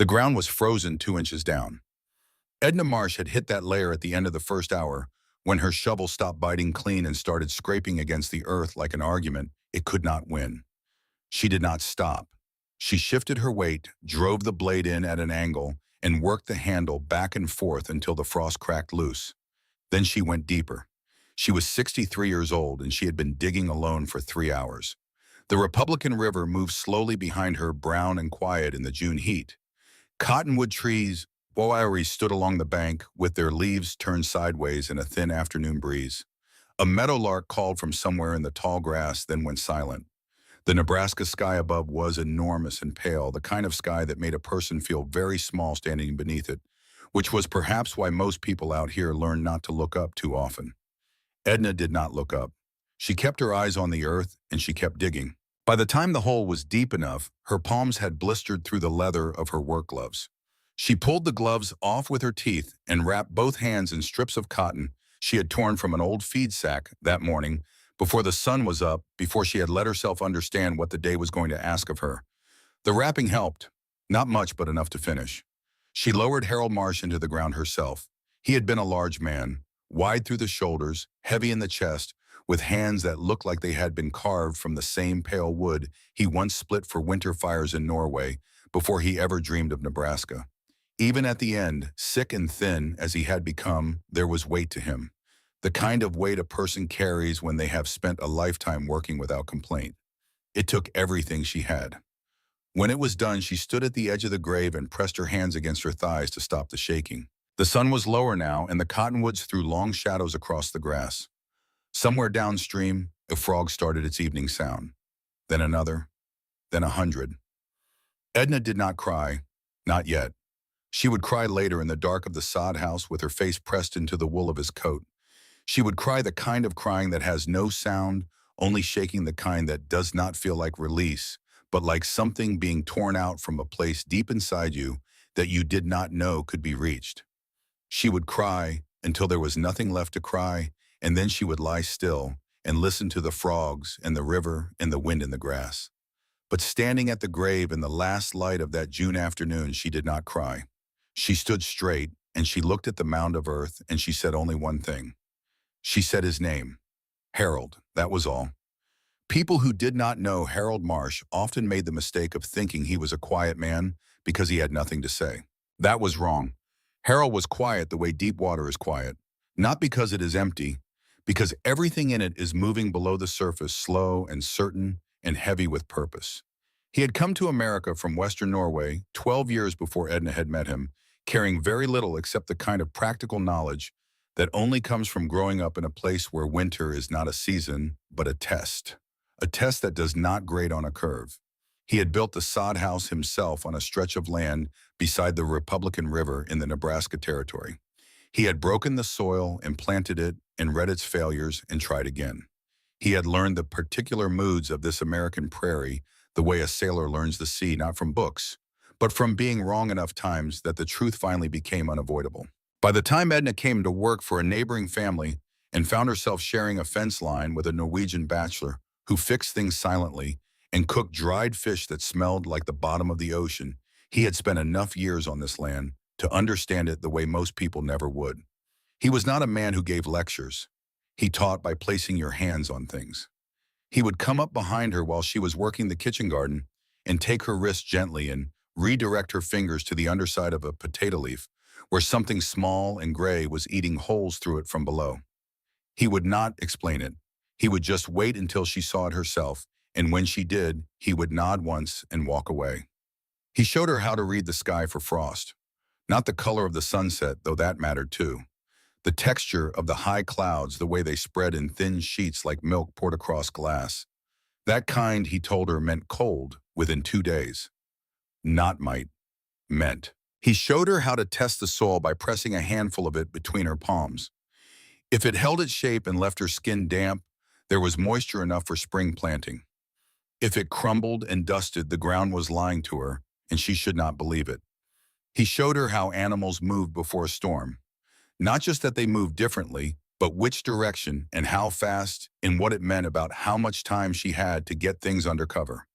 The ground was frozen 2 inches down. Edna Marsh had hit that layer at the end of the first hour when her shovel stopped biting clean and started scraping against the earth like an argument it could not win. She did not stop. She shifted her weight, drove the blade in at an angle, and worked the handle back and forth until the frost cracked loose. Then she went deeper. She was 63 years old and she had been digging alone for 3 hours. The Republican River moved slowly behind her, brown and quiet in the June heat. Cottonwood trees, boweries stood along the bank with their leaves turned sideways in a thin afternoon breeze. A meadowlark called from somewhere in the tall grass, then went silent. The Nebraska sky above was enormous and pale, the kind of sky that made a person feel very small standing beneath it, which was perhaps why most people out here learn not to look up too often. Edna did not look up. She kept her eyes on the earth and she kept digging. By the time the hole was deep enough, her palms had blistered through the leather of her work gloves. She pulled the gloves off with her teeth and wrapped both hands in strips of cotton she had torn from an old feed sack that morning before the sun was up, before she had let herself understand what the day was going to ask of her. The wrapping helped. Not much, but enough to finish. She lowered Harold Marsh into the ground herself. He had been a large man, wide through the shoulders, heavy in the chest, with hands that looked like they had been carved from the same pale wood he once split for winter fires in Norway before he ever dreamed of Nebraska. Even at the end, sick and thin as he had become, there was weight to him. The kind of weight a person carries when they have spent a lifetime working without complaint. It took everything she had. When it was done, she stood at the edge of the grave and pressed her hands against her thighs to stop the shaking. The sun was lower now, and the cottonwoods threw long shadows across the grass. Somewhere downstream, a frog started its evening sound. Then another, then 100. Edna did not cry, not yet. She would cry later in the dark of the sod house with her face pressed into the wool of his coat. She would cry the kind of crying that has no sound, only shaking, the kind that does not feel like release, but like something being torn out from a place deep inside you that you did not know could be reached. She would cry until there was nothing left to cry, and then she would lie still and listen to the frogs and the river and the wind in the grass. But standing at the grave in the last light of that June afternoon, she did not cry. She stood straight and she looked at the mound of earth and she said only one thing. She said his name, Harold, that was all. People who did not know Harold Marsh often made the mistake of thinking he was a quiet man because he had nothing to say. That was wrong. Harold was quiet the way deep water is quiet, not because it is empty, because everything in it is moving below the surface, slow and certain and heavy with purpose. He had come to America from Western Norway 12 years before Edna had met him, carrying very little except the kind of practical knowledge that only comes from growing up in a place where winter is not a season, but a test that does not grade on a curve. He had built the sod house himself on a stretch of land beside the Republican River in the Nebraska Territory. He had broken the soil and planted it and read its failures and tried again. He had learned the particular moods of this American prairie the way a sailor learns the sea, not from books, but from being wrong enough times that the truth finally became unavoidable. By the time Edna came to work for a neighboring family and found herself sharing a fence line with a Norwegian bachelor who fixed things silently and cooked dried fish that smelled like the bottom of the ocean, he had spent enough years on this land to understand it the way most people never would. He was not a man who gave lectures. He taught by placing your hands on things. He would come up behind her while she was working the kitchen garden and take her wrist gently and redirect her fingers to the underside of a potato leaf where something small and gray was eating holes through it from below. He would not explain it. He would just wait until she saw it herself, and when she did, he would nod once and walk away. He showed her how to read the sky for frost. Not the color of the sunset, though that mattered too. The texture of the high clouds, the way they spread in thin sheets like milk poured across glass. That kind, he told her, meant cold within 2 days. Not might, meant. He showed her how to test the soil by pressing a handful of it between her palms. If it held its shape and left her skin damp, there was moisture enough for spring planting. If it crumbled and dusted, the ground was lying to her, and she should not believe it. He showed her how animals moved before a storm. Not just that they moved differently, but which direction and how fast and what it meant about how much time she had to get things under cover.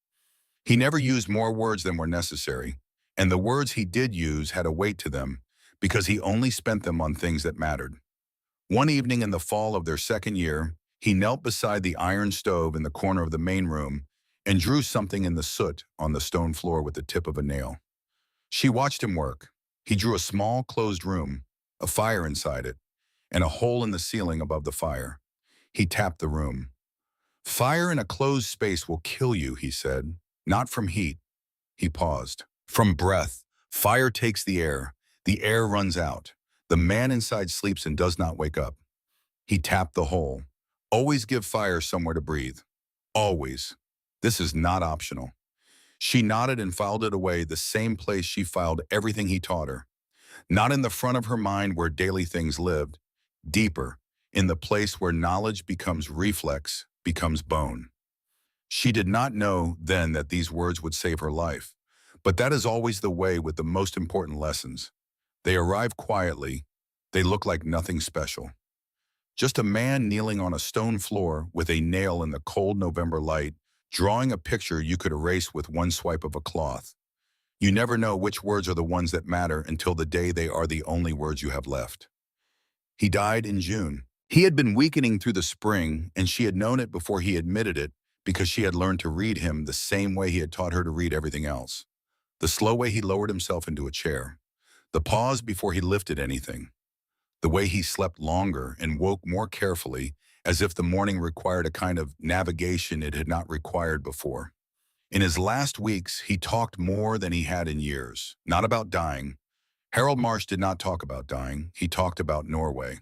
He never used more words than were necessary. And the words he did use had a weight to them because he only spent them on things that mattered. One evening in the fall of their second year, he knelt beside the iron stove in the corner of the main room and drew something in the soot on the stone floor with the tip of a nail. She watched him work. He drew a small, closed room, a fire inside it, and a hole in the ceiling above the fire. He tapped the room. "Fire in a closed space will kill you," he said. "Not from heat." He paused. "From breath. Fire takes the air. The air runs out. The man inside sleeps and does not wake up." He tapped the hole. "Always give fire somewhere to breathe. Always. This is not optional." She nodded and filed it away, the same place she filed everything he taught her. Not in the front of her mind where daily things lived, deeper, in the place where knowledge becomes reflex, becomes bone. She did not know then that these words would save her life. But that is always the way with the most important lessons. They arrive quietly. They look like nothing special. Just a man kneeling on a stone floor with a nail in the cold November light, drawing a picture you could erase with one swipe of a cloth. You never know which words are the ones that matter until the day they are the only words you have left. He died in June. He had been weakening through the spring, and she had known it before he admitted it because she had learned to read him the same way he had taught her to read everything else. The slow way he lowered himself into a chair. The pause before he lifted anything. The way he slept longer and woke more carefully, as if the morning required a kind of navigation it had not required before. In his last weeks, he talked more than he had in years, not about dying. Harold Marsh did not talk about dying. He talked about Norway,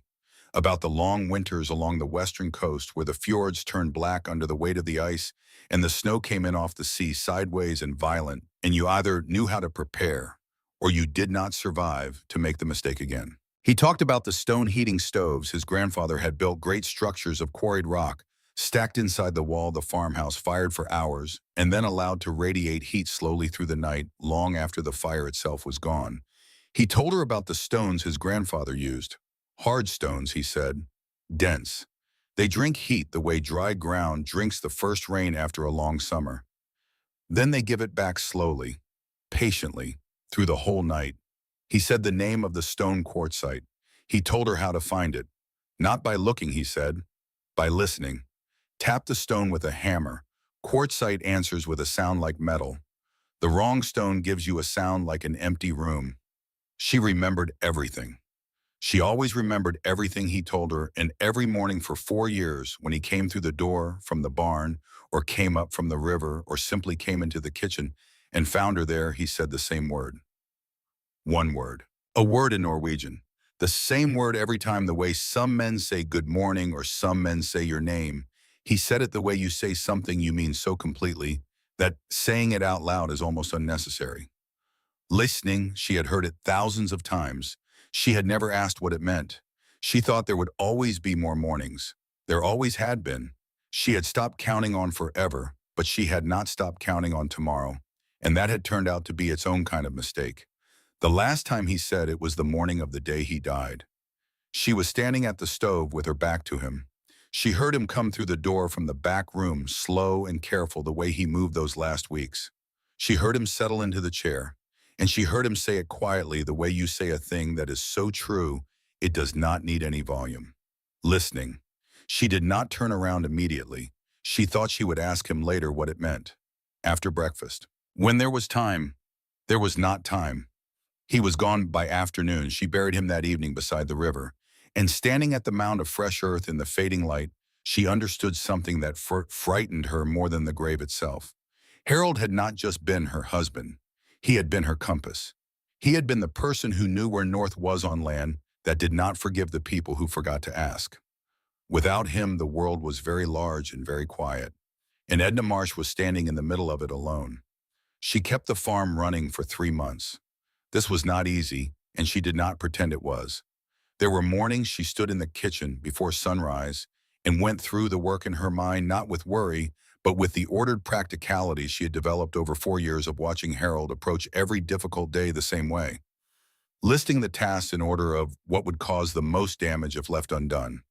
about the long winters along the western coast where the fjords turned black under the weight of the ice and the snow came in off the sea sideways and violent, and you either knew how to prepare or you did not survive to make the mistake again. He talked about the stone heating stoves his grandfather had built, great structures of quarried rock, stacked inside the wall of the farmhouse, fired for hours, and then allowed to radiate heat slowly through the night, long after the fire itself was gone. He told her about the stones his grandfather used. Hard stones, he said. Dense. They drink heat the way dry ground drinks the first rain after a long summer. Then they give it back slowly, patiently, through the whole night. He said the name of the stone quartzite. He told her how to find it. Not by looking, he said, by listening. Tap the stone with a hammer. Quartzite answers with a sound like metal. The wrong stone gives you a sound like an empty room. She remembered everything. She always remembered everything he told her, and every morning for 4 years, when he came through the door from the barn, or came up from the river, or simply came into the kitchen and found her there, he said the same word. One word. A word in Norwegian. The same word every time, the way some men say good morning or some men say your name. He said it the way you say something you mean so completely that saying it out loud is almost unnecessary. Listening, she had heard it thousands of times. She had never asked what it meant. She thought there would always be more mornings. There always had been. She had stopped counting on forever, but she had not stopped counting on tomorrow, and that had turned out to be its own kind of mistake. The last time he said it was the morning of the day he died. She was standing at the stove with her back to him. She heard him come through the door from the back room, slow and careful the way he moved those last weeks. She heard him settle into the chair, and she heard him say it quietly the way you say a thing that is so true it does not need any volume. Listening. She did not turn around immediately. She thought she would ask him later what it meant. After breakfast. When there was time, there was not time. He was gone by afternoon. She buried him that evening beside the river. And standing at the mound of fresh earth in the fading light, she understood something that frightened her more than the grave itself. Harold had not just been her husband. He had been her compass. He had been the person who knew where north was on land that did not forgive the people who forgot to ask. Without him, the world was very large and very quiet, and Edna Marsh was standing in the middle of it alone. She kept the farm running for 3 months. This was not easy, and she did not pretend it was. There were mornings she stood in the kitchen before sunrise and went through the work in her mind, not with worry, but with the ordered practicality she had developed over 4 years of watching Harold approach every difficult day the same way, listing the tasks in order of what would cause the most damage if left undone.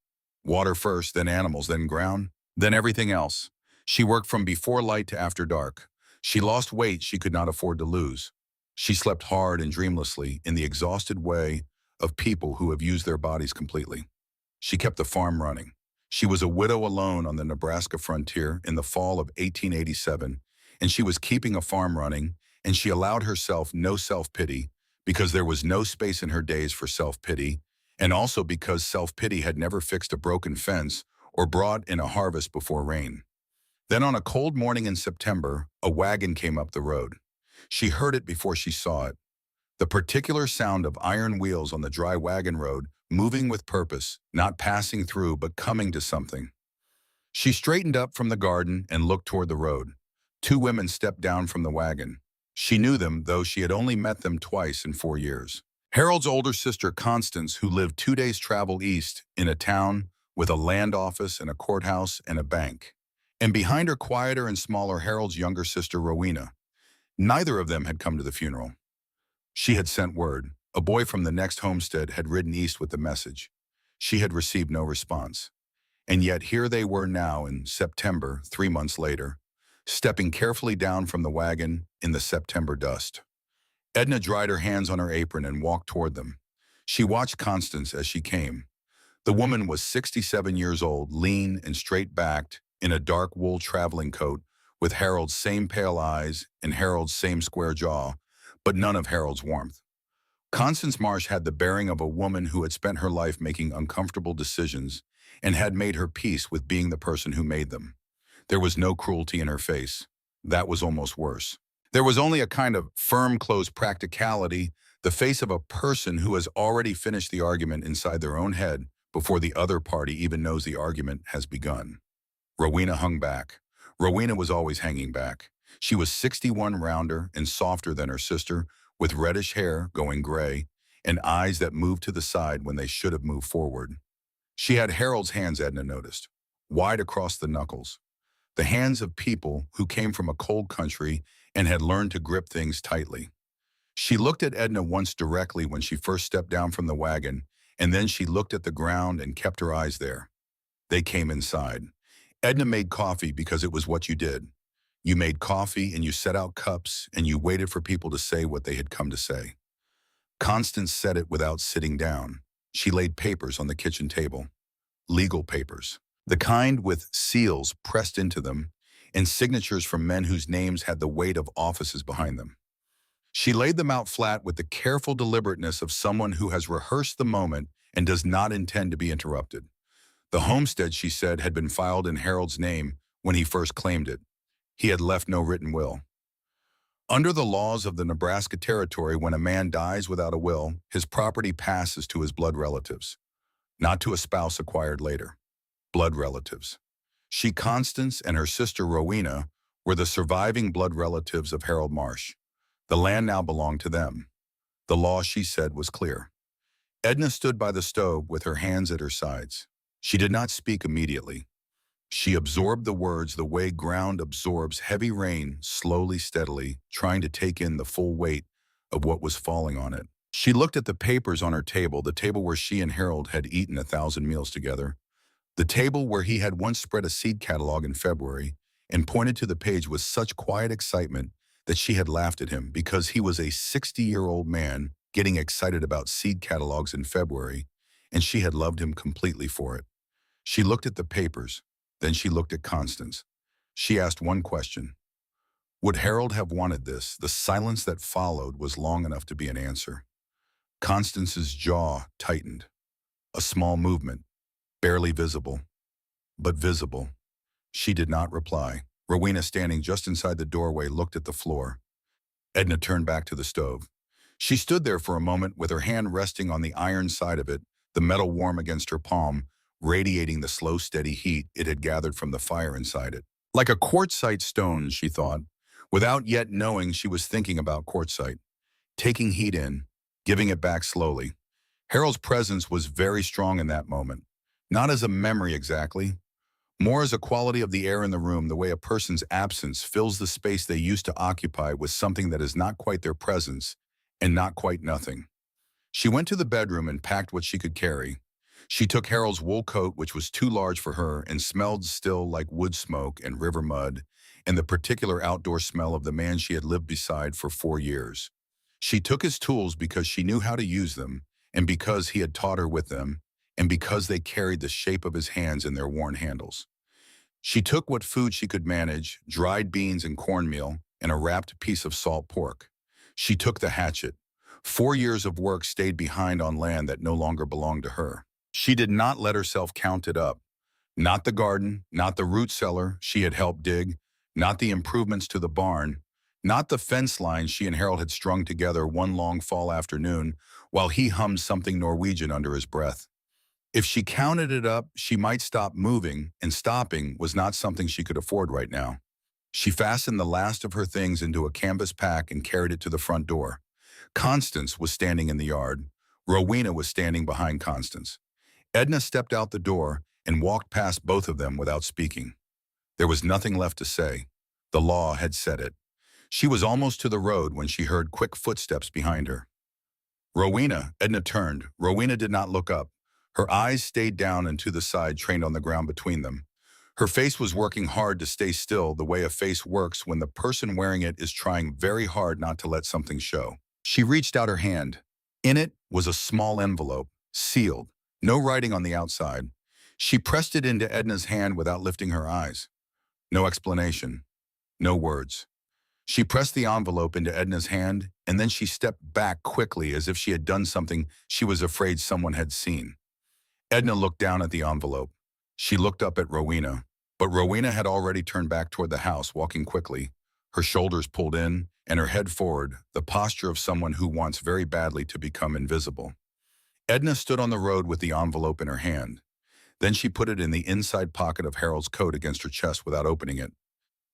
Water first, then animals, then ground, then everything else. She worked from before light to after dark. She lost weight she could not afford to lose. She slept hard and dreamlessly in the exhausted way of people who have used their bodies completely. She kept the farm running. She was a widow alone on the Nebraska frontier in the fall of 1887, and she was keeping a farm running, and she allowed herself no self-pity because there was no space in her days for self-pity, and also because self-pity had never fixed a broken fence or brought in a harvest before rain. Then on a cold morning in September, a wagon came up the road. She heard it before she saw it. The particular sound of iron wheels on the dry wagon road, moving with purpose, not passing through but coming to something. She straightened up from the garden and looked toward the road. Two women stepped down from the wagon. She knew them, though she had only met them twice in 4 years. Harold's older sister, Constance, who lived 2 days' travel east in a town with a land office and a courthouse and a bank. And behind her, quieter and smaller, Harold's younger sister, Rowena. Neither of them had come to the funeral. She had sent word. A boy from the next homestead had ridden east with the message. She had received no response. And yet here they were now in September, 3 months later, stepping carefully down from the wagon in the September dust. Edna dried her hands on her apron and walked toward them. She watched Constance as she came. The woman was 67 years old, lean and straight-backed, in a dark wool traveling coat, with Harold's same pale eyes and Harold's same square jaw, but none of Harold's warmth. Constance Marsh had the bearing of a woman who had spent her life making uncomfortable decisions and had made her peace with being the person who made them. There was no cruelty in her face. That was almost worse. There was only a kind of firm, closed practicality, the face of a person who has already finished the argument inside their own head before the other party even knows the argument has begun. Rowena hung back. Rowena was always hanging back. She was 61, rounder and softer than her sister, with reddish hair going gray and eyes that moved to the side when they should have moved forward. She had Harold's hands, Edna noticed, wide across the knuckles. The hands of people who came from a cold country and had learned to grip things tightly. She looked at Edna once directly when she first stepped down from the wagon, and then she looked at the ground and kept her eyes there. They came inside. Edna made coffee because it was what you did. You made coffee and you set out cups and you waited for people to say what they had come to say. Constance said it without sitting down. She laid papers on the kitchen table. Legal papers. The kind with seals pressed into them and signatures from men whose names had the weight of offices behind them. She laid them out flat with the careful deliberateness of someone who has rehearsed the moment and does not intend to be interrupted. The homestead, she said, had been filed in Harold's name when he first claimed it. He had left no written will. Under the laws of the Nebraska Territory, when a man dies without a will, his property passes to his blood relatives, not to a spouse acquired later. Blood relatives. She, Constance, and her sister Rowena were the surviving blood relatives of Harold Marsh. The land now belonged to them. The law, she said, was clear. Edna stood by the stove with her hands at her sides. She did not speak immediately. She absorbed the words the way ground absorbs heavy rain, slowly, steadily, trying to take in the full weight of what was falling on it. She looked at the papers on her table, the table where she and Harold had eaten 1,000 meals together, the table where he had once spread a seed catalog in February, and pointed to the page with such quiet excitement that she had laughed at him because he was a 60-year-old man getting excited about seed catalogs in February, and she had loved him completely for it. She looked at the papers, then she looked at Constance. She asked one question. Would Harold have wanted this? The silence that followed was long enough to be an answer. Constance's jaw tightened. A small movement, barely visible, but visible. She did not reply. Rowena, standing just inside the doorway, looked at the floor. Edna turned back to the stove. She stood there for a moment with her hand resting on the iron side of it, the metal warm against her palm, radiating the slow, steady heat it had gathered from the fire inside it. Like a quartzite stone, she thought, without yet knowing she was thinking about quartzite, taking heat in, giving it back slowly. Harold's presence was very strong in that moment, not as a memory exactly, more as a quality of the air in the room, the way a person's absence fills the space they used to occupy with something that is not quite their presence and not quite nothing. She went to the bedroom and packed what she could carry. She took Harold's wool coat, which was too large for her and smelled still like wood smoke and river mud, and the particular outdoor smell of the man she had lived beside for 4 years. She took his tools because she knew how to use them, and because he had taught her with them, and because they carried the shape of his hands in their worn handles. She took what food she could manage, dried beans and cornmeal, and a wrapped piece of salt pork. She took the hatchet. 4 years of work stayed behind on land that no longer belonged to her. She did not let herself count it up. Not the garden, not the root cellar she had helped dig, not the improvements to the barn, not the fence lines she and Harold had strung together one long fall afternoon while he hummed something Norwegian under his breath. If she counted it up, she might stop moving, and stopping was not something she could afford right now. She fastened the last of her things into a canvas pack and carried it to the front door. Constance was standing in the yard. Rowena was standing behind Constance. Edna stepped out the door and walked past both of them without speaking. There was nothing left to say. The law had said it. She was almost to the road when she heard quick footsteps behind her. Rowena, Edna turned. Rowena did not look up. Her eyes stayed down and to the side, trained on the ground between them. Her face was working hard to stay still, the way a face works when the person wearing it is trying very hard not to let something show. She reached out her hand. In it was a small envelope, sealed, no writing on the outside. She pressed it into Edna's hand without lifting her eyes. No explanation, no words. She pressed the envelope into Edna's hand, and then she stepped back quickly as if she had done something she was afraid someone had seen. Edna looked down at the envelope. She looked up at Rowena, but Rowena had already turned back toward the house, walking quickly, her shoulders pulled in and her head forward, the posture of someone who wants very badly to become invisible. Edna stood on the road with the envelope in her hand. Then she put it in the inside pocket of Harold's coat against her chest without opening it.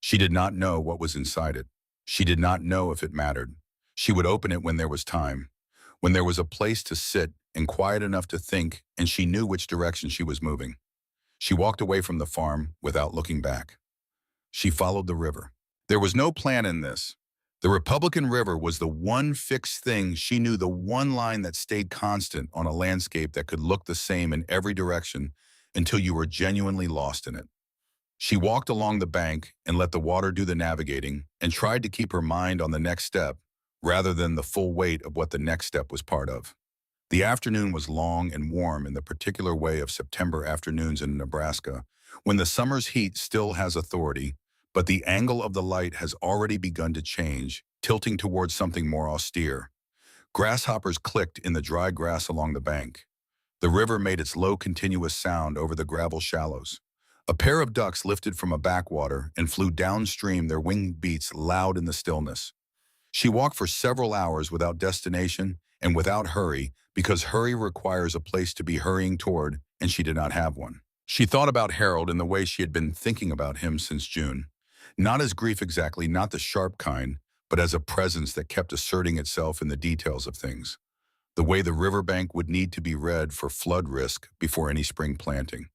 She did not know what was inside it. She did not know if it mattered. She would open it when there was time, when there was a place to sit and quiet enough to think, and she knew which direction she was moving. She walked away from the farm without looking back. She followed the river. There was no plan in this. The Republican River was the one fixed thing she knew, the one line that stayed constant on a landscape that could look the same in every direction until you were genuinely lost in it. She walked along the bank and let the water do the navigating and tried to keep her mind on the next step rather than the full weight of what the next step was part of. The afternoon was long and warm in the particular way of September afternoons in Nebraska, when the summer's heat still has authority, but the angle of the light has already begun to change, tilting towards something more austere. Grasshoppers clicked in the dry grass along the bank. The river made its low, continuous sound over the gravel shallows. A pair of ducks lifted from a backwater and flew downstream, their winged beats loud in the stillness. She walked for several hours without destination and without hurry, because hurry requires a place to be hurrying toward, and she did not have one. She thought about Harold in the way she had been thinking about him since June. Not as grief exactly, not the sharp kind, but as a presence that kept asserting itself in the details of things. The way the riverbank would need to be read for flood risk before any spring planting.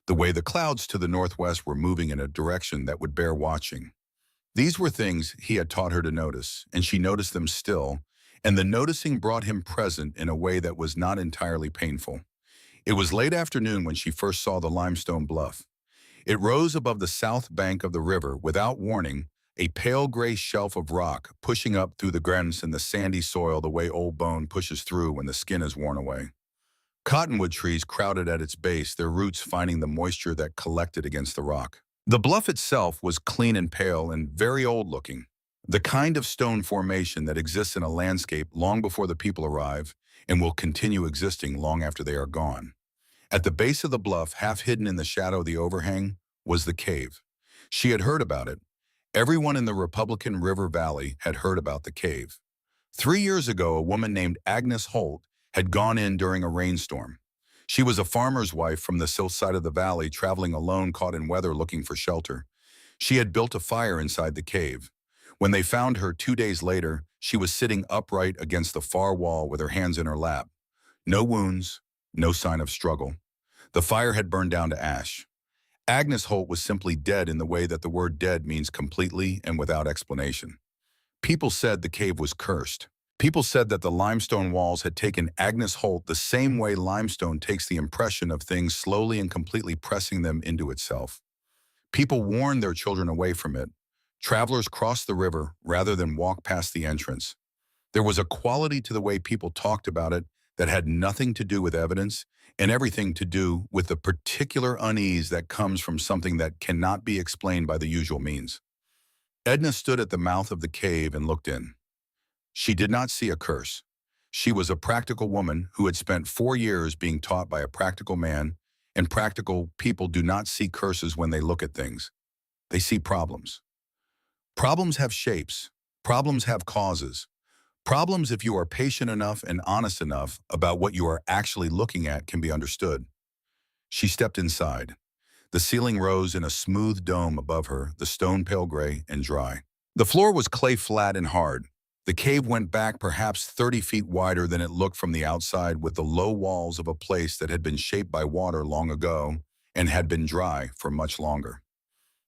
The way the clouds to the northwest were moving in a direction that would bear watching. These were things he had taught her to notice, and she noticed them still, and the noticing brought him present in a way that was not entirely painful. It was late afternoon when she first saw the limestone bluff. It rose above the south bank of the river without warning, a pale gray shelf of rock pushing up through the grants in the sandy soil the way old bone pushes through when the skin is worn away. Cottonwood trees crowded at its base, their roots finding the moisture that collected against the rock. The bluff itself was clean and pale and very old-looking, the kind of stone formation that exists in a landscape long before the people arrive and will continue existing long after they are gone. At the base of the bluff, half hidden in the shadow of the overhang, was the cave. She had heard about it. Everyone in the Republican River Valley had heard about the cave. 3 years ago, a woman named Agnes Holt had gone in during a rainstorm. She was a farmer's wife from the south side of the valley, traveling alone, caught in weather, looking for shelter. She had built a fire inside the cave. When they found her 2 days later, she was sitting upright against the far wall with her hands in her lap. No wounds, no sign of struggle. The fire had burned down to ash. Agnes Holt was simply dead in the way that the word dead means, completely and without explanation. People said the cave was cursed. People said that the limestone walls had taken Agnes Holt the same way limestone takes the impression of things, slowly and completely pressing them into itself. People warned their children away from it. Travelers crossed the river rather than walk past the entrance. There was a quality to the way people talked about it that had nothing to do with evidence and everything to do with the particular unease that comes from something that cannot be explained by the usual means. Edna stood at the mouth of the cave and looked in. She did not see a curse. She was a practical woman who had spent 4 years being taught by a practical man, and practical people do not see curses when they look at things. They see problems. Problems have shapes. Problems have causes. Problems, if you are patient enough and honest enough about what you are actually looking at, can be understood. She stepped inside. The ceiling rose in a smooth dome above her, the stone pale gray and dry. The floor was clay flat and hard. The cave went back perhaps 30 feet wider than it looked from the outside, with the low walls of a place that had been shaped by water long ago and had been dry for much longer.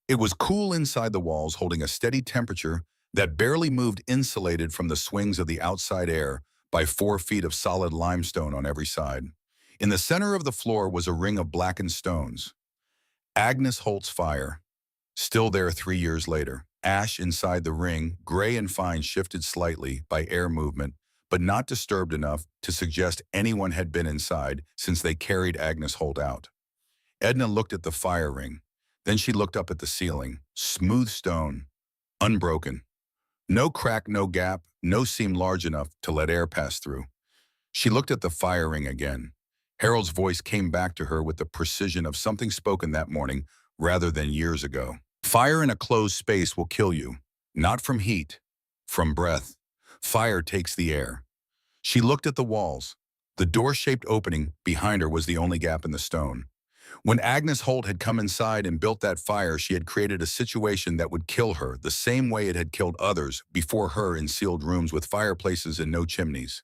It was cool inside the walls, holding a steady temperature that barely moved, insulated from the swings of the outside air by 4 feet of solid limestone on every side. In the center of the floor was a ring of blackened stones. Agnes Holt's fire, still there 3 years later. Ash inside the ring, gray and fine, shifted slightly by air movement, but not disturbed enough to suggest anyone had been inside since they carried Agnes Holt out. Edna looked at the fire ring. Then she looked up at the ceiling. Smooth stone, unbroken. No crack, no gap, no seam large enough to let air pass through. She looked at the fire ring again. Harold's voice came back to her with the precision of something spoken that morning rather than years ago. Fire in a closed space will kill you, not from heat, from breath. Fire takes the air. She looked at the walls. The door-shaped opening behind her was the only gap in the stone. When Agnes Holt had come inside and built that fire, she had created a situation that would kill her the same way it had killed others before her in sealed rooms with fireplaces and no chimneys.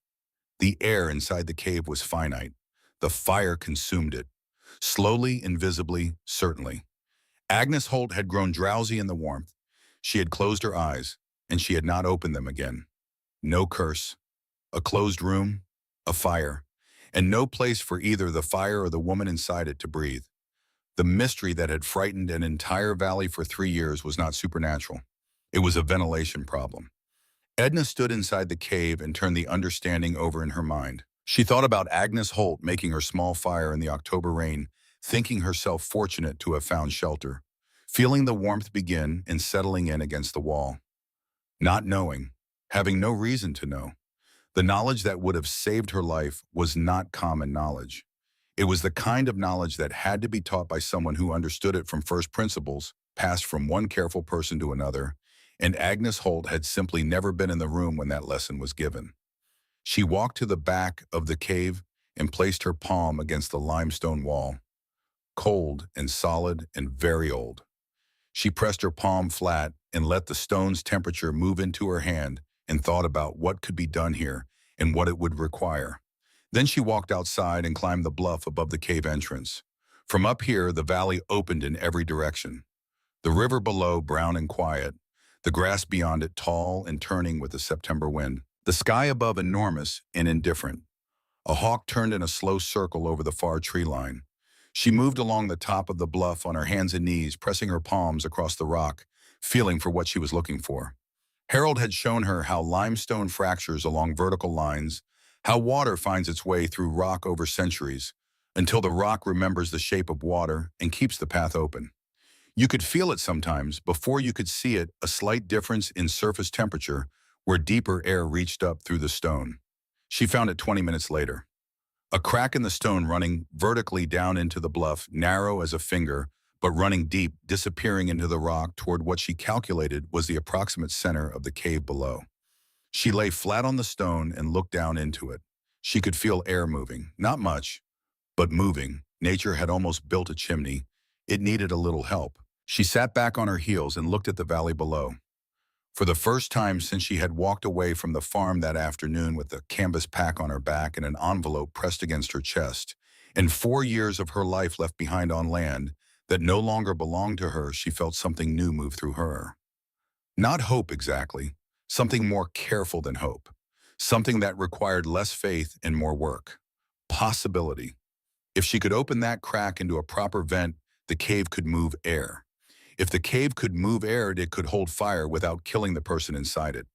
The air inside the cave was finite. The fire consumed it. Slowly, invisibly, certainly. Agnes Holt had grown drowsy in the warmth. She had closed her eyes, and she had not opened them again. No curse, a closed room, a fire, and no place for either the fire or the woman inside it to breathe. The mystery that had frightened an entire valley for 3 years was not supernatural. It was a ventilation problem. Edna stood inside the cave and turned the understanding over in her mind. She thought about Agnes Holt making her small fire in the October rain, thinking herself fortunate to have found shelter, feeling the warmth begin and settling in against the wall. Not knowing, having no reason to know. The knowledge that would have saved her life was not common knowledge. It was the kind of knowledge that had to be taught by someone who understood it from first principles, passed from one careful person to another, and Agnes Holt had simply never been in the room when that lesson was given. She walked to the back of the cave and placed her palm against the limestone wall. Cold and solid and very old. She pressed her palm flat and let the stone's temperature move into her hand and thought about what could be done here and what it would require. Then she walked outside and climbed the bluff above the cave entrance. From up here, the valley opened in every direction. The river below, brown and quiet. The grass beyond it, tall and turning with the September wind. The sky above, enormous and indifferent. A hawk turned in a slow circle over the far tree line. She moved along the top of the bluff on her hands and knees, pressing her palms across the rock, feeling for what she was looking for. Harold had shown her how limestone fractures along vertical lines, how water finds its way through rock over centuries, until the rock remembers the shape of water and keeps the path open. You could feel it sometimes, before you could see it, a slight difference in surface temperature where deeper air reached up through the stone. She found it 20 minutes later. A crack in the stone running vertically down into the bluff, narrow as a finger, but running deep, disappearing into the rock toward what she calculated was the approximate center of the cave below. She lay flat on the stone and looked down into it. She could feel air moving, not much, but moving. Nature had almost built a chimney. It needed a little help. She sat back on her heels and looked at the valley below. For the first time since she had walked away from the farm that afternoon with a canvas pack on her back and an envelope pressed against her chest, and 4 years of her life left behind on land that no longer belonged to her, she felt something new move through her. Not hope exactly, something more careful than hope, something that required less faith and more work. Possibility. If she could open that crack into a proper vent, the cave could move air. If the cave could move air, it could hold fire without killing the person inside it.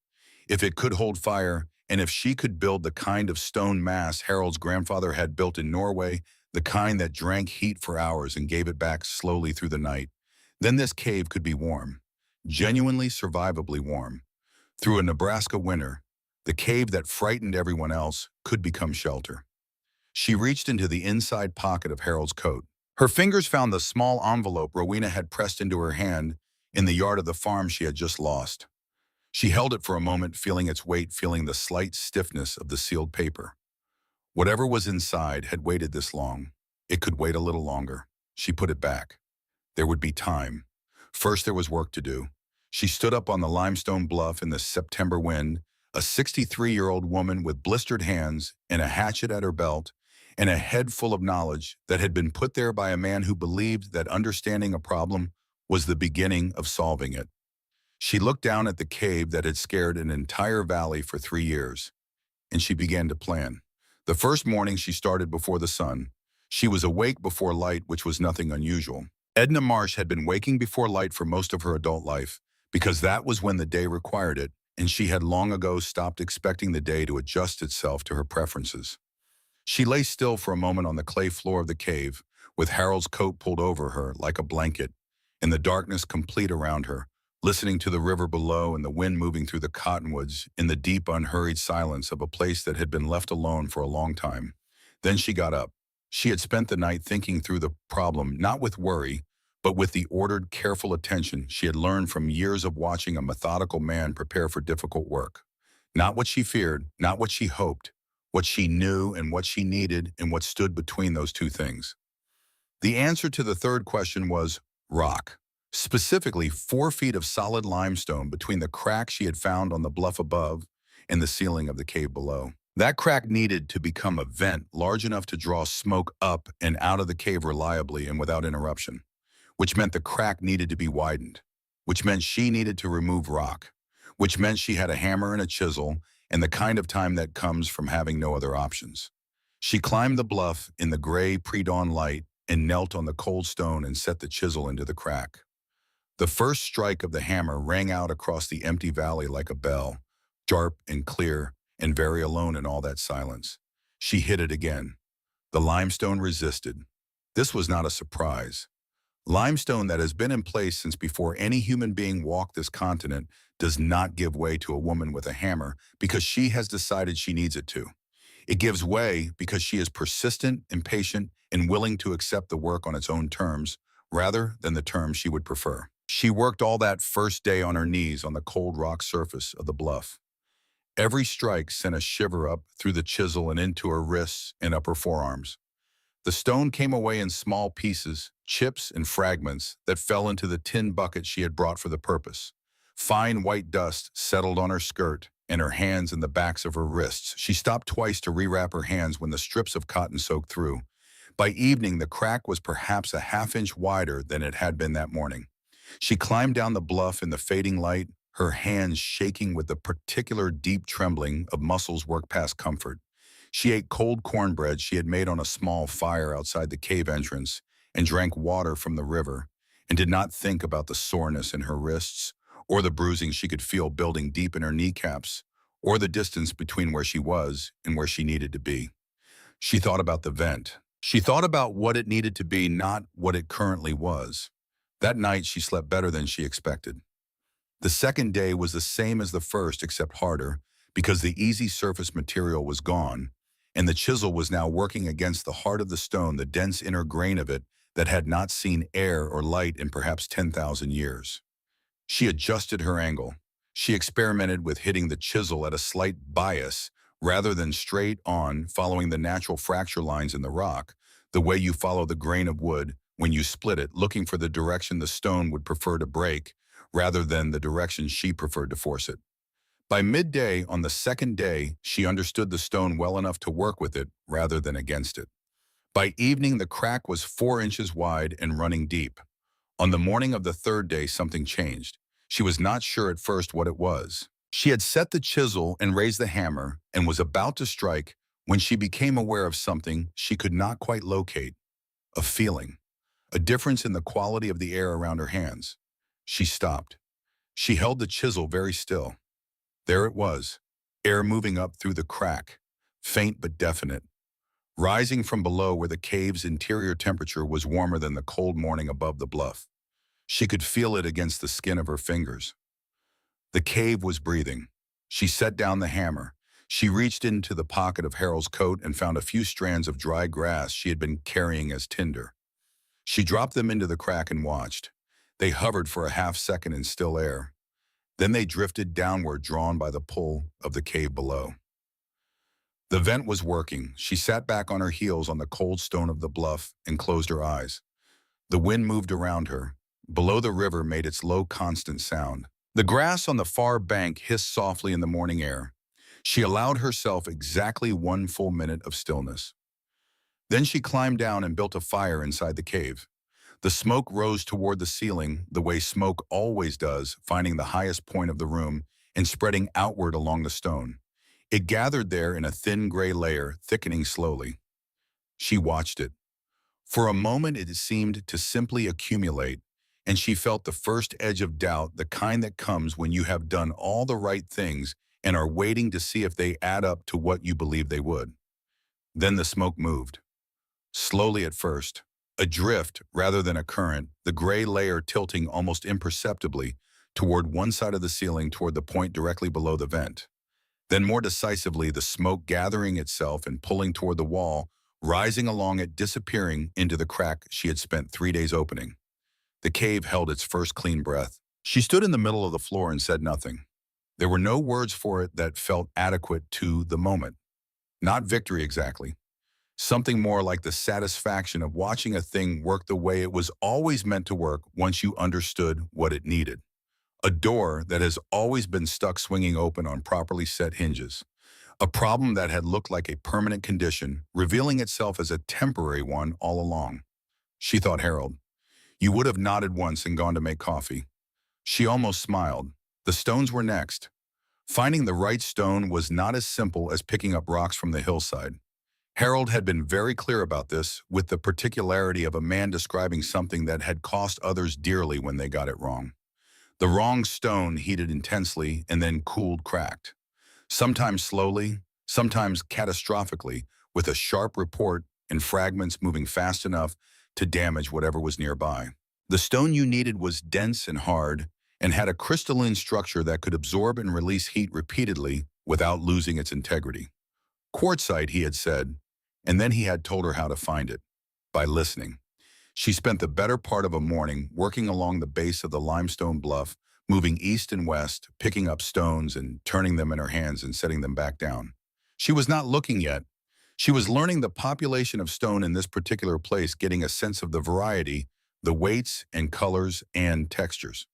If it could hold fire, And if she could build the kind of stone mass Harold's grandfather had built in Norway, the kind that drank heat for hours and gave it back slowly through the night, then this cave could be warm, genuinely survivably warm. Through a Nebraska winter, the cave that frightened everyone else could become shelter. She reached into the inside pocket of Harold's coat. Her fingers found the small envelope Rowena had pressed into her hand in the yard of the farm she had just lost. She held it for a moment, feeling its weight, feeling the slight stiffness of the sealed paper. Whatever was inside had waited this long. It could wait a little longer. She put it back. There would be time. First, there was work to do. She stood up on the limestone bluff in the September wind, a 63-year-old woman with blistered hands and a hatchet at her belt, and a head full of knowledge that had been put there by a man who believed that understanding a problem was the beginning of solving it. She looked down at the cave that had scared an entire valley for 3 years, and she began to plan. The first morning she started before the sun. She was awake before light, which was nothing unusual. Edna Marsh had been waking before light for most of her adult life, because that was when the day required it, and she had long ago stopped expecting the day to adjust itself to her preferences. She lay still for a moment on the clay floor of the cave, with Harold's coat pulled over her like a blanket, and the darkness complete around her, listening to the river below and the wind moving through the cottonwoods in the deep, unhurried silence of a place that had been left alone for a long time. Then she got up. She had spent the night thinking through the problem, not with worry, but with the ordered, careful attention she had learned from years of watching a methodical man prepare for difficult work. Not what she feared, not what she hoped, what she knew and what she needed and what stood between those two things. The answer to the third question was rock. Specifically, 4 feet of solid limestone between the crack she had found on the bluff above and the ceiling of the cave below. That crack needed to become a vent large enough to draw smoke up and out of the cave reliably and without interruption, which meant the crack needed to be widened, which meant she needed to remove rock, which meant she had a hammer and a chisel and the kind of time that comes from having no other options. She climbed the bluff in the gray pre-dawn light and knelt on the cold stone and set the chisel into the crack. The first strike of the hammer rang out across the empty valley like a bell, sharp and clear and very alone in all that silence. She hit it again. The limestone resisted. This was not a surprise. Limestone that has been in place since before any human being walked this continent does not give way to a woman with a hammer because she has decided she needs it to. It gives way because she is persistent, impatient, and willing to accept the work on its own terms, rather than the terms she would prefer. She worked all that first day on her knees on the cold rock surface of the bluff. Every strike sent a shiver up through the chisel and into her wrists and upper forearms. The stone came away in small pieces, chips and fragments that fell into the tin bucket she had brought for the purpose. Fine white dust settled on her skirt and her hands and the backs of her wrists. She stopped twice to rewrap her hands when the strips of cotton soaked through. By evening, the crack was perhaps a half-inch wider than it had been that morning. She climbed down the bluff in the fading light, her hands shaking with the particular deep trembling of muscles work past comfort. She ate cold cornbread she had made on a small fire outside the cave entrance and drank water from the river and did not think about the soreness in her wrists or the bruising she could feel building deep in her kneecaps or the distance between where she was and where she needed to be. She thought about the vent. She thought about what it needed to be, not what it currently was. That night she slept better than she expected. The second day was the same as the first except harder because the easy surface material was gone and the chisel was now working against the heart of the stone, the dense inner grain of it that had not seen air or light in perhaps 10,000 years. She adjusted her angle. She experimented with hitting the chisel at a slight bias rather than straight on, following the natural fracture lines in the rock, the way you follow the grain of wood when you split it, looking for the direction the stone would prefer to break rather than the direction she preferred to force it. By midday on the second day, she understood the stone well enough to work with it rather than against it. By evening, the crack was 4 inches wide and running deep. On the morning of the third day, something changed. She was not sure at first what it was. She had set the chisel and raised the hammer and was about to strike when she became aware of something she could not quite locate, a feeling, a difference in the quality of the air around her hands. She stopped. She held the chisel very still. There it was. air moving up through the crack, faint but definite, rising from below where the cave's interior temperature was warmer than the cold morning above the bluff. She could feel it against the skin of her fingers. The cave was breathing. She set down the hammer. She reached into the pocket of Harold's coat and found a few strands of dry grass she had been carrying as tinder. She dropped them into the crack and watched. They hovered for a half-second in still air. Then they drifted downward, drawn by the pull of the cave below. The vent was working. She sat back on her heels on the cold stone of the bluff and closed her eyes. The wind moved around her. Below, the river made its low, constant sound. The grass on the far bank hissed softly in the morning air. She allowed herself exactly 1 full minute of stillness. Then she climbed down and built a fire inside the cave. The smoke rose toward the ceiling, the way smoke always does, finding the highest point of the room and spreading outward along the stone. It gathered there in a thin gray layer, thickening slowly. She watched it. For a moment it seemed to simply accumulate, and she felt the first edge of doubt, the kind that comes when you have done all the right things and are waiting to see if they add up to what you believe they would. Then the smoke moved. Slowly at first, a drift rather than a current, the gray layer tilting almost imperceptibly toward one side of the ceiling, toward the point directly below the vent. Then more decisively, the smoke gathering itself and pulling toward the wall, rising along it, disappearing into the crack she had spent 3 days opening. The cave held its first clean breath. She stood in the middle of the floor and said nothing. There were no words for it that felt adequate to the moment. Not victory exactly. Something more like the satisfaction of watching a thing work the way it was always meant to work once you understood what it needed. A door that has always been stuck swinging open on properly set hinges. A problem that had looked like a permanent condition, revealing itself as a temporary one all along. She thought Harold. You would have nodded once and gone to make coffee. She almost smiled. The stones were next. Finding the right stone was not as simple as picking up rocks from the hillside. Harold had been very clear about this, with the particularity of a man describing something that had cost others dearly when they got it wrong. The wrong stone heated intensely and then cooled, cracked. Sometimes slowly, sometimes catastrophically, with a sharp report and fragments moving fast enough to damage whatever was nearby. The stone you needed was dense and hard and had a crystalline structure that could absorb and release heat repeatedly without losing its integrity. Quartzite, he had said, and then he had told her how to find it, by listening. She spent the better part of a morning working along the base of the limestone bluff, moving east and west, picking up stones and turning them in her hands and setting them back down. She was not looking yet. She was learning the population of stone in this particular place, getting a sense of the variety, the weights and colors and textures.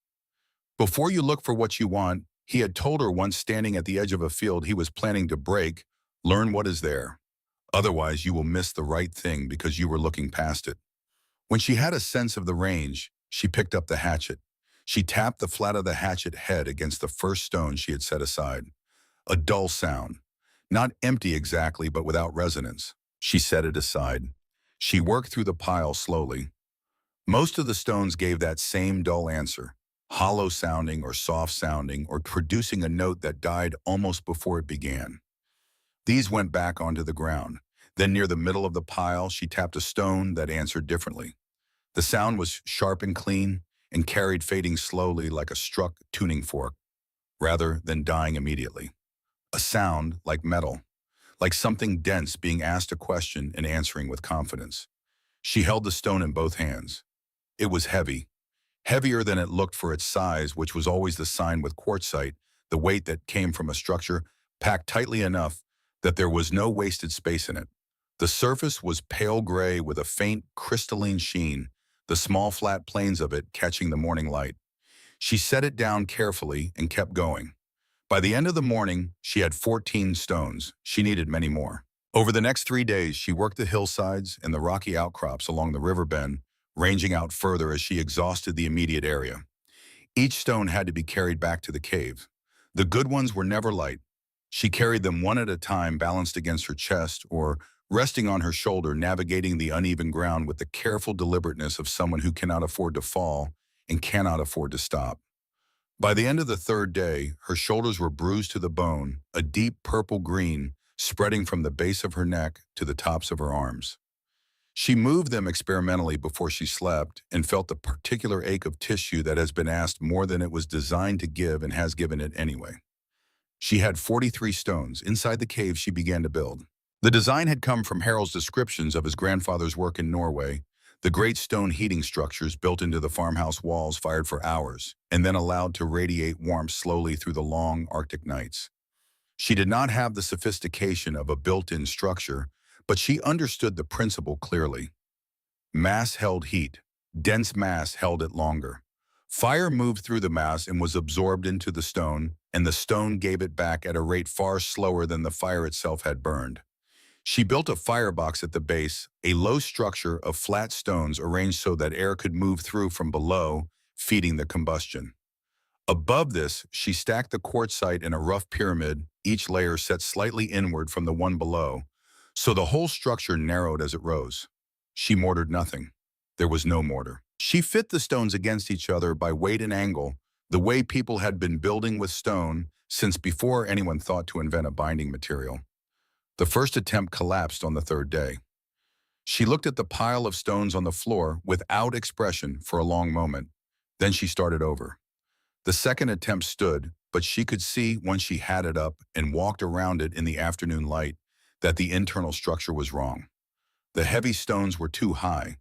Before you look for what you want, he had told her once, standing at the edge of a field he was planning to break, learn what is there. Otherwise, you will miss the right thing because you were looking past it. When she had a sense of the range, she picked up the hatchet. She tapped the flat of the hatchet head against the first stone she had set aside. A dull sound. Not empty exactly, but without resonance. She set it aside. She worked through the pile slowly. Most of the stones gave that same dull answer, hollow sounding or soft sounding or producing a note that died almost before it began. These went back onto the ground. Then near the middle of the pile, she tapped a stone that answered differently. The sound was sharp and clean and carried, fading slowly like a struck tuning fork, rather than dying immediately. A sound like metal, like something dense being asked a question and answering with confidence. She held the stone in both hands. It was heavy, heavier than it looked for its size, which was always the sign with quartzite, the weight that came from a structure packed tightly enough that there was no wasted space in it. The surface was pale gray with a faint crystalline sheen, the small flat planes of it catching the morning light. She set it down carefully and kept going. By the end of the morning, she had 14 stones. She needed many more. Over the next 3 days, she worked the hillsides and the rocky outcrops along the river bend, ranging out further as she exhausted the immediate area. Each stone had to be carried back to the cave. The good ones were never light. She carried them one at a time, balanced against her chest or resting on her shoulder, navigating the uneven ground with the careful deliberateness of someone who cannot afford to fall and cannot afford to stop. By the end of the third day, her shoulders were bruised to the bone, a deep purple-green spreading from the base of her neck to the tops of her arms. She moved them experimentally before she slept and felt the particular ache of tissue that has been asked more than it was designed to give and has given it anyway. She had 43 stones inside the cave she began to build. The design had come from Harold's descriptions of his grandfather's work in Norway, the great stone heating structures built into the farmhouse walls fired for hours and then allowed to radiate warmth slowly through the long Arctic nights. She did not have the sophistication of a built-in structure, but she understood the principle clearly. Mass held heat. Dense mass held it longer. Fire moved through the mass and was absorbed into the stone, and the stone gave it back at a rate far slower than the fire itself had burned. She built a firebox at the base, a low structure of flat stones arranged so that air could move through from below, feeding the combustion. Above this, she stacked the quartzite in a rough pyramid, each layer set slightly inward from the one below, so the whole structure narrowed as it rose. She mortared nothing. There was no mortar. She fit the stones against each other by weight and angle, the way people had been building with stone since before anyone thought to invent a binding material. The first attempt collapsed on the third day. She looked at the pile of stones on the floor without expression for a long moment. Then she started over. The second attempt stood, but she could see once she had it up and walked around it in the afternoon light that the internal structure was wrong. The heavy stones were too high.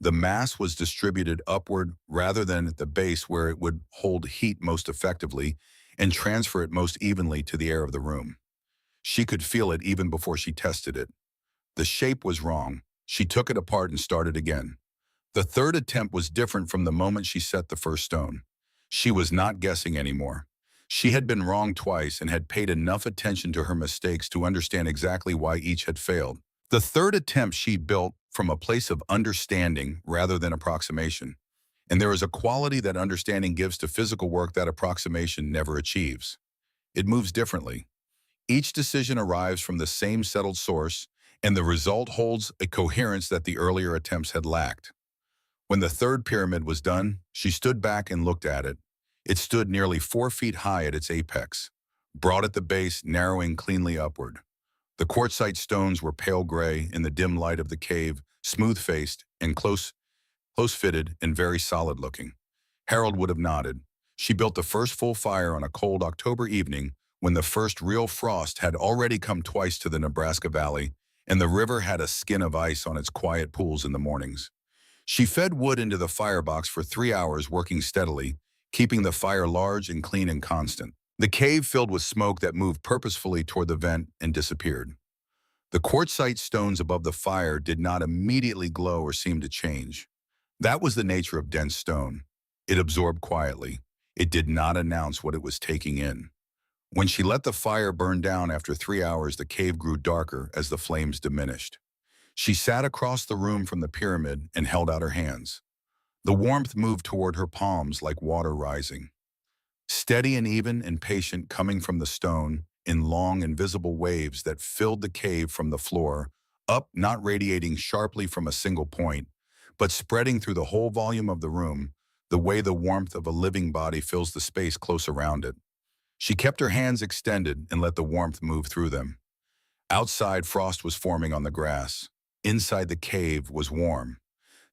The mass was distributed upward rather than at the base where it would hold heat most effectively and transfer it most evenly to the air of the room. She could feel it even before she tested it. The shape was wrong. She took it apart and started again. The third attempt was different from the moment she set the first stone. She was not guessing anymore. She had been wrong twice and had paid enough attention to her mistakes to understand exactly why each had failed. The third attempt she built from a place of understanding rather than approximation. And there is a quality that understanding gives to physical work that approximation never achieves. It moves differently. Each decision arrives from the same settled source, and the result holds a coherence that the earlier attempts had lacked. When the third pyramid was done, she stood back and looked at it. It stood nearly 4 feet high at its apex, broad at the base, narrowing cleanly upward. The quartzite stones were pale gray in the dim light of the cave, smooth-faced and close-fitted and very solid-looking. Harold would have nodded. She built the first full fire on a cold October evening when the first real frost had already come twice to the Nebraska Valley, and the river had a skin of ice on its quiet pools in the mornings. She fed wood into the firebox for 3 hours, working steadily, keeping the fire large and clean and constant. The cave filled with smoke that moved purposefully toward the vent and disappeared. The quartzite stones above the fire did not immediately glow or seem to change. That was the nature of dense stone. It absorbed quietly. It did not announce what it was taking in. When she let the fire burn down after 3 hours, the cave grew darker as the flames diminished. She sat across the room from the pyramid and held out her hands. The warmth moved toward her palms like water rising. Steady and even and patient, coming from the stone in long invisible waves that filled the cave from the floor, up, not radiating sharply from a single point, but spreading through the whole volume of the room, the way the warmth of a living body fills the space close around it. She kept her hands extended and let the warmth move through them. Outside, frost was forming on the grass. Inside, the cave was warm.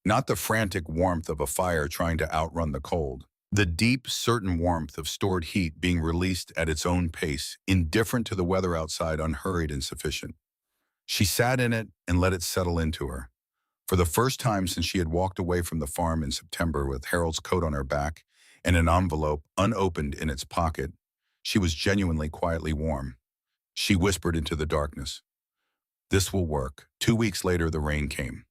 Not the frantic warmth of a fire trying to outrun the cold. The deep, certain warmth of stored heat being released at its own pace, indifferent to the weather outside, unhurried and sufficient. She sat in it and let it settle into her. For the first time since she had walked away from the farm in September with Harold's coat on her back and an envelope unopened in its pocket, she was genuinely quietly warm. She whispered into the darkness, "This will work." 2 weeks later, the rain came.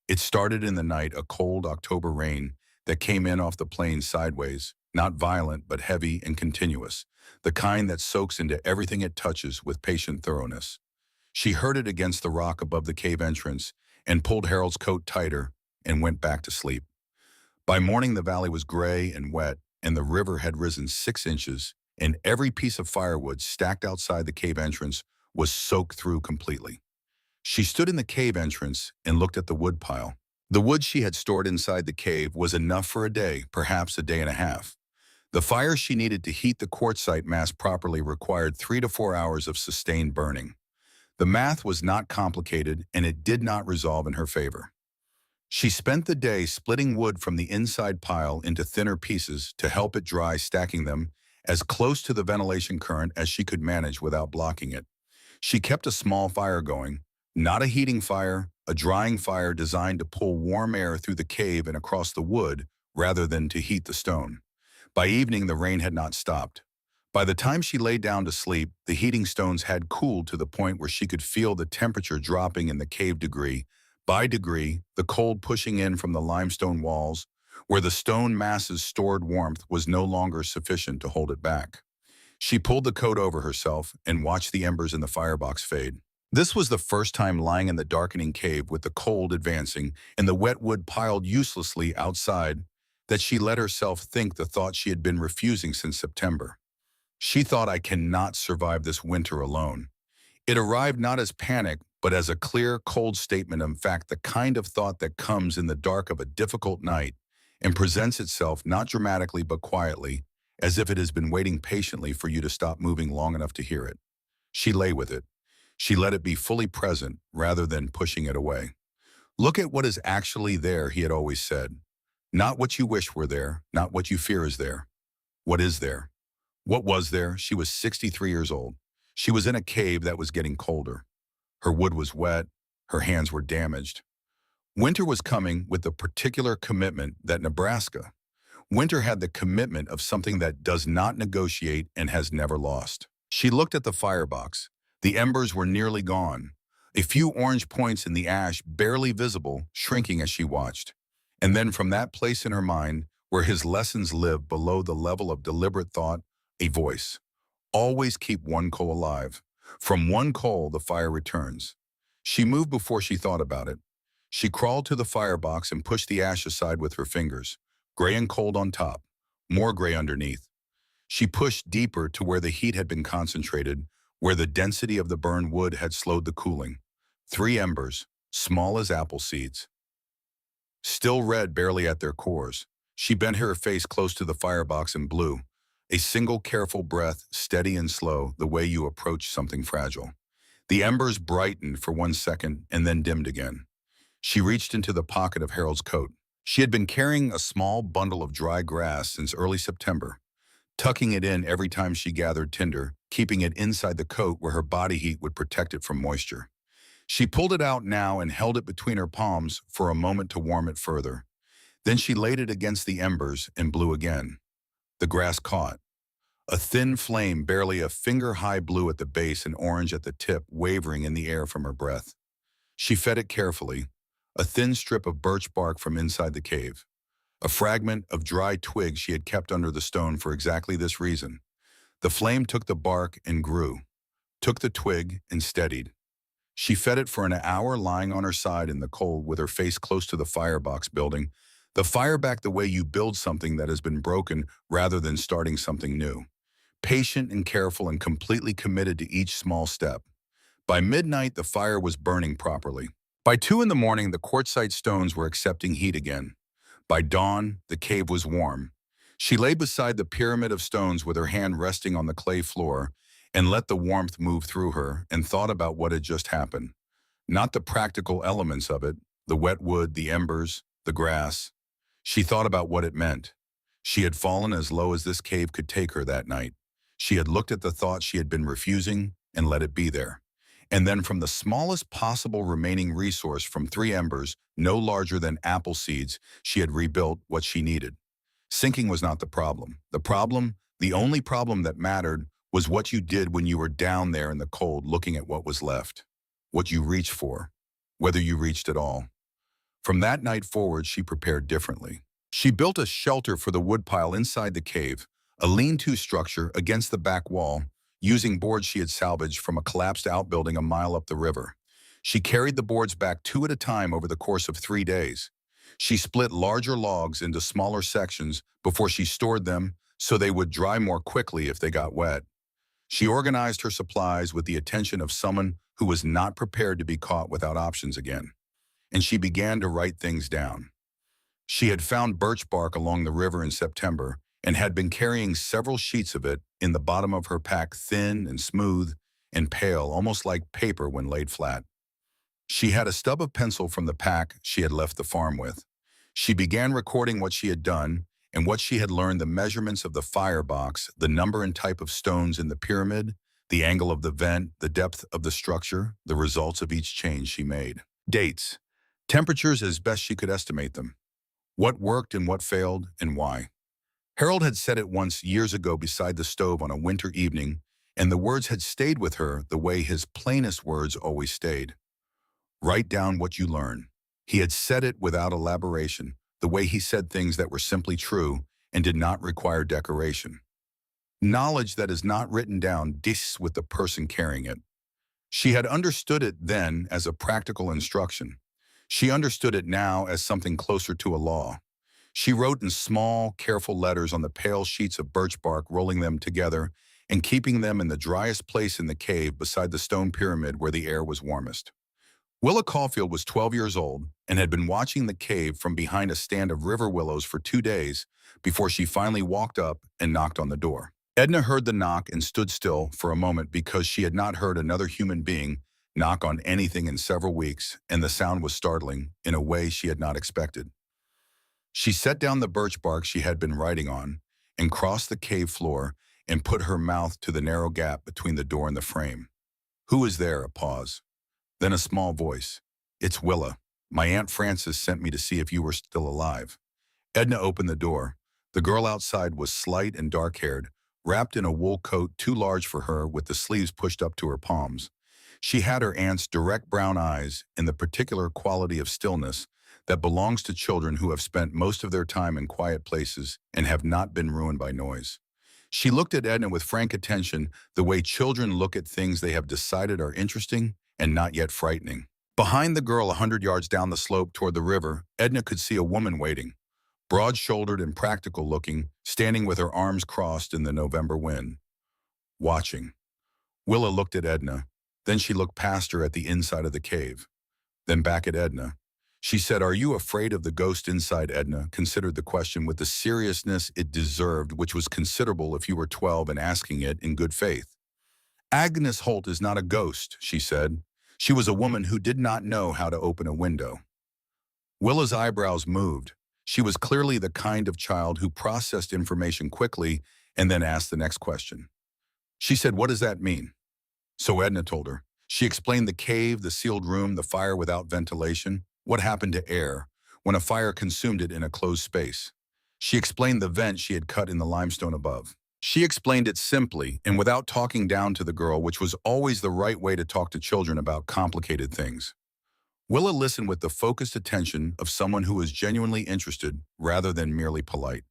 It started in the night, a cold October rain that came in off the plains sideways, not violent but heavy and continuous, the kind that soaks into everything it touches with patient thoroughness. She heard it against the rock above the cave entrance and pulled Harold's coat tighter and went back to sleep. By morning, the valley was gray and wet, and the river had risen 6 inches, and every piece of firewood stacked outside the cave entrance was soaked through completely. She stood in the cave entrance and looked at the wood pile. The wood she had stored inside the cave was enough for a day, perhaps a day and a half. The fire she needed to heat the quartzite mass properly required 3 to 4 hours of sustained burning. The math was not complicated, and it did not resolve in her favor. She spent the day splitting wood from the inside pile into thinner pieces to help it dry, stacking them as close to the ventilation current as she could manage without blocking it. She kept a small fire going, not a heating fire, a drying fire designed to pull warm air through the cave and across the wood rather than to heat the stone. By evening, the rain had not stopped. By the time she lay down to sleep, the heating stones had cooled to the point where she could feel the temperature dropping in the cave degree by degree, the cold pushing in from the limestone walls, where the stone masses stored warmth was no longer sufficient to hold it back. She pulled the coat over herself and watched the embers in the firebox fade. This was the first time lying in the darkening cave with the cold advancing and the wet wood piled uselessly outside that she let herself think the thought she had been refusing since September. She thought, I cannot survive this winter alone. It arrived not as panic, but as a clear, cold statement, in fact, the kind of thought that comes in the dark of a difficult night and presents itself not dramatically but quietly, as if it has been waiting patiently for you to stop moving long enough to hear it. She lay with it. She let it be fully present rather than pushing it away. Look at what is actually there, he had always said. Not what you wish were there, not what you fear is there. What is there? What was there? She was 63 years old. She was in a cave that was getting colder. Her wood was wet. Her hands were damaged. Winter was coming with the particular commitment that Nebraska. Winter had the commitment of something that does not negotiate and has never lost. She looked at the firebox. The embers were nearly gone. A few orange points in the ash barely visible, shrinking as she watched. And then from that place in her mind, where his lessons live below the level of deliberate thought, a voice. Always keep one coal alive. From one coal, the fire returns. She moved before she thought about it. She crawled to the firebox and pushed the ash aside with her fingers, gray and cold on top, more gray underneath. She pushed deeper to where the heat had been concentrated, where the density of the burned wood had slowed the cooling. 3 embers, small as apple seeds. Still red barely at their cores. She bent her face close to the firebox and blew. A single careful breath, steady and slow, the way you approach something fragile. The embers brightened for 1 second and then dimmed again. She reached into the pocket of Harold's coat. She had been carrying a small bundle of dry grass since early September, tucking it in every time she gathered tinder, keeping it inside the coat where her body heat would protect it from moisture. She pulled it out now and held it between her palms for a moment to warm it further. Then she laid it against the embers and blew again. The grass caught. A thin flame, barely a finger-high blue at the base and orange at the tip, wavering in the air from her breath. She fed it carefully, a thin strip of birch bark from inside the cave. A fragment of dry twig she had kept under the stone for exactly this reason. The flame took the bark and grew, took the twig and steadied. She fed it for an hour lying on her side in the cold with her face close to the firebox building, the fire back the way you build something that has been broken rather than starting something new. Patient and careful and completely committed to each small step. By midnight, the fire was burning properly. By 2 in the morning, the quartzite stones were accepting heat again. By dawn, the cave was warm. She lay beside the pyramid of stones with her hand resting on the clay floor and let the warmth move through her and thought about what had just happened. Not the practical elements of it, the wet wood, the embers, the grass. She thought about what it meant. She had fallen as low as this cave could take her that night. She had looked at the thought she had been refusing and let it be there. And then from the smallest possible remaining resource from 3 embers, no larger than apple seeds, she had rebuilt what she needed. Sinking was not the problem. The only problem that mattered, was what you did when you were down there in the cold looking at what was left. What you reached for, whether you reached at all. From that night forward, she prepared differently. She built a shelter for the woodpile inside the cave, a lean-to structure against the back wall, using boards she had salvaged from a collapsed outbuilding a mile up the river. She carried the boards back 2 at a time over the course of 3 days. She split larger logs into smaller sections before she stored them so they would dry more quickly if they got wet. She organized her supplies with the attention of someone who was not prepared to be caught without options again. And she began to write things down. She had found birch bark along the river in September, and had been carrying several sheets of it in the bottom of her pack, thin and smooth and pale, almost like paper when laid flat. She had a stub of pencil from the pack she had left the farm with. She began recording what she had done and what she had learned, the measurements of the firebox, the number and type of stones in the pyramid, the angle of the vent, the depth of the structure, the results of each change she made. Dates, temperatures as best she could estimate them, what worked and what failed and why. Harold had said it once years ago beside the stove on a winter evening, and the words had stayed with her the way his plainest words always stayed. Write down what you learn. He had said it without elaboration, the way he said things that were simply true and did not require decoration. Knowledge that is not written down dishes with the person carrying it. She had understood it then as a practical instruction. She understood it now as something closer to a law. She wrote in small, careful letters on the pale sheets of birch bark, rolling them together and keeping them in the driest place in the cave beside the stone pyramid where the air was warmest. Willa Caulfield was 12 years old and had been watching the cave from behind a stand of river willows for 2 days before she finally walked up and knocked on the door. Edna heard the knock and stood still for a moment because she had not heard another human being knock on anything in several weeks, and the sound was startling in a way she had not expected. She set down the birch bark she had been writing on and crossed the cave floor and put her mouth to the narrow gap between the door and the frame. "Who is there?" A pause. Then a small voice. "It's Willa. My Aunt Frances sent me to see if you were still alive." Edna opened the door. The girl outside was slight and dark-haired, wrapped in a wool coat too large for her with the sleeves pushed up to her palms. She had her aunt's direct brown eyes and the particular quality of stillness that belongs to children who have spent most of their time in quiet places and have not been ruined by noise. She looked at Edna with frank attention, the way children look at things they have decided are interesting and not yet frightening. Behind the girl, 100 yards down the slope toward the river, Edna could see a woman waiting, broad-shouldered and practical-looking, standing with her arms crossed in the November wind, watching. Willa looked at Edna. Then she looked past her at the inside of the cave, then back at Edna. She said, "Are you afraid of the ghost inside?" Edna considered the question with the seriousness it deserved, which was considerable if you were 12 and asking it in good faith. "Agnes Holt is not a ghost," she said. "She was a woman who did not know how to open a window." Willa's eyebrows moved. She was clearly the kind of child who processed information quickly and then asked the next question. She said, "What does that mean?" So Edna told her. She explained the cave, the sealed room, the fire without ventilation, what happened to air when a fire consumed it in a closed space. She explained the vent she had cut in the limestone above. She explained it simply and without talking down to the girl, which was always the right way to talk to children about complicated things. Willa listened with the focused attention of someone who was genuinely interested rather than merely polite.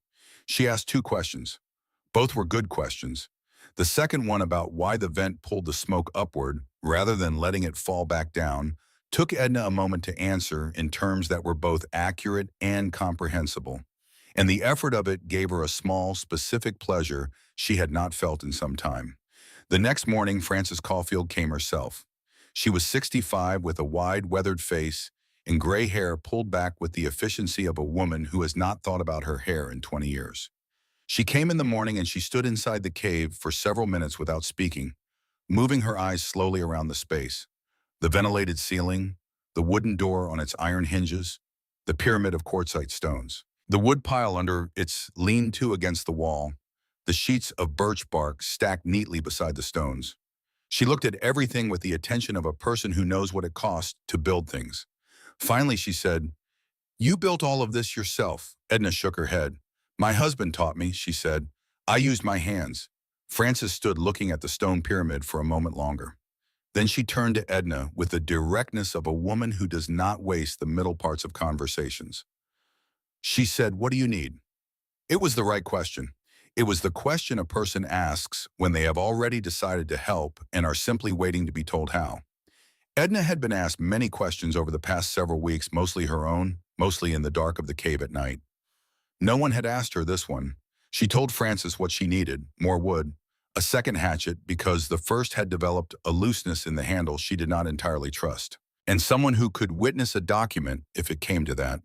She asked 2 questions. Both were good questions. The second one, about why the vent pulled the smoke upward rather than letting it fall back down, took Edna a moment to answer in terms that were both accurate and comprehensible. And the effort of it gave her a small, specific pleasure she had not felt in some time. The next morning, Frances Caulfield came herself. She was 65 with a wide, weathered face and gray hair pulled back with the efficiency of a woman who has not thought about her hair in 20 years. She came in the morning and she stood inside the cave for several minutes without speaking, moving her eyes slowly around the space. The ventilated ceiling, the wooden door on its iron hinges, the pyramid of quartzite stones, the wood pile under its lean-to against the wall, the sheets of birch bark stacked neatly beside the stones. She looked at everything with the attention of a person who knows what it costs to build things. Finally, she said, "You built all of this yourself?" Edna shook her head. "My husband taught me," she said. "I used my hands." Frances stood looking at the stone pyramid for a moment longer. Then she turned to Edna with the directness of a woman who does not waste the middle parts of conversations. She said, "What do you need?" It was the right question. It was the question a person asks when they have already decided to help and are simply waiting to be told how. Edna had been asked many questions over the past several weeks, mostly her own, mostly in the dark of the cave at night. No one had asked her this one. She told Frances what she needed: more wood, a second hatchet because the first had developed a looseness in the handle she did not entirely trust, and someone who could witness a document if it came to that.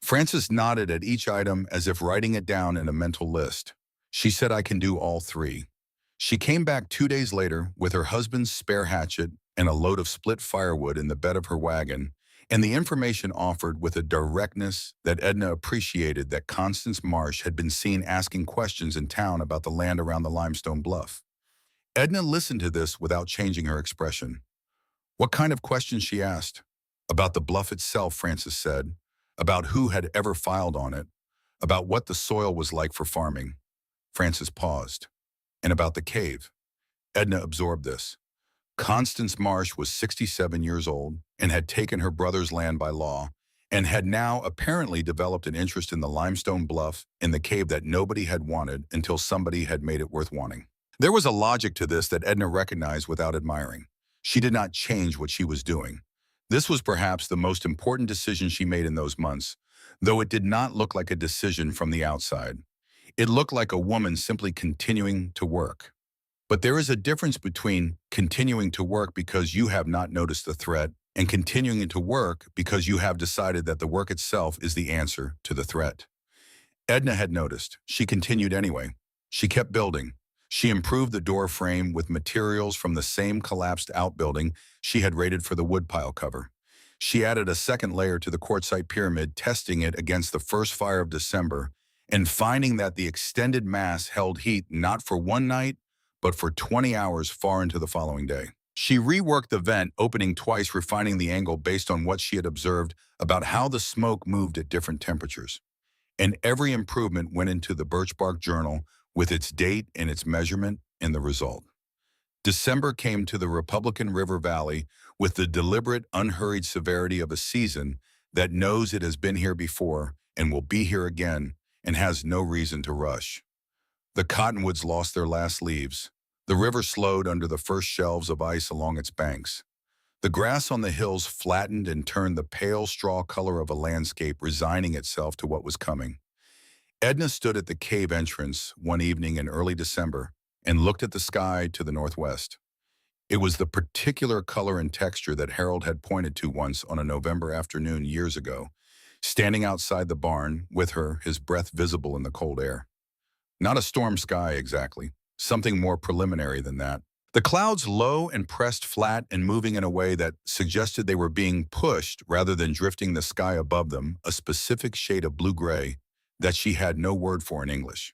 Frances nodded at each item as if writing it down in a mental list. She said, "I can do all three." She came back 2 days later with her husband's spare hatchet and a load of split firewood in the bed of her wagon, and the information offered with a directness that Edna appreciated that Constance Marsh had been seen asking questions in town about the land around the limestone bluff. Edna listened to this without changing her expression. What kind of questions, she asked. About the bluff itself, Frances said. About who had ever filed on it. About what the soil was like for farming. Frances paused. And about the cave. Edna absorbed this. Constance Marsh was 67 years old and had taken her brother's land by law and had now apparently developed an interest in the limestone bluff in the cave that nobody had wanted until somebody had made it worth wanting. There was a logic to this that Edna recognized without admiring. She did not change what she was doing. This was perhaps the most important decision she made in those months, though it did not look like a decision from the outside. It looked like a woman simply continuing to work. But there is a difference between continuing to work because you have not noticed the threat and continuing to work because you have decided that the work itself is the answer to the threat. Edna had noticed. She continued anyway. She kept building. She improved the door frame with materials from the same collapsed outbuilding she had raided for the woodpile cover. She added a second layer to the quartzite pyramid, testing it against the first fire of December, and finding that the extended mass held heat not for one night, but for 20 hours far into the following day. She reworked the vent, opening twice, refining the angle based on what she had observed about how the smoke moved at different temperatures. And every improvement went into the birch bark journal with its date and its measurement and the result. December came to the Republican River Valley with the deliberate, unhurried severity of a season that knows it has been here before and will be here again and has no reason to rush. The cottonwoods lost their last leaves. The river slowed under the first shelves of ice along its banks. The grass on the hills flattened and turned the pale straw color of a landscape, resigning itself to what was coming. Edna stood at the cave entrance one evening in early December and looked at the sky to the northwest. It was the particular color and texture that Harold had pointed to once on a November afternoon years ago, standing outside the barn with her, his breath visible in the cold air. Not a storm sky exactly, something more preliminary than that. The clouds low and pressed flat and moving in a way that suggested they were being pushed rather than drifting the sky above them, a specific shade of blue-gray that she had no word for in English.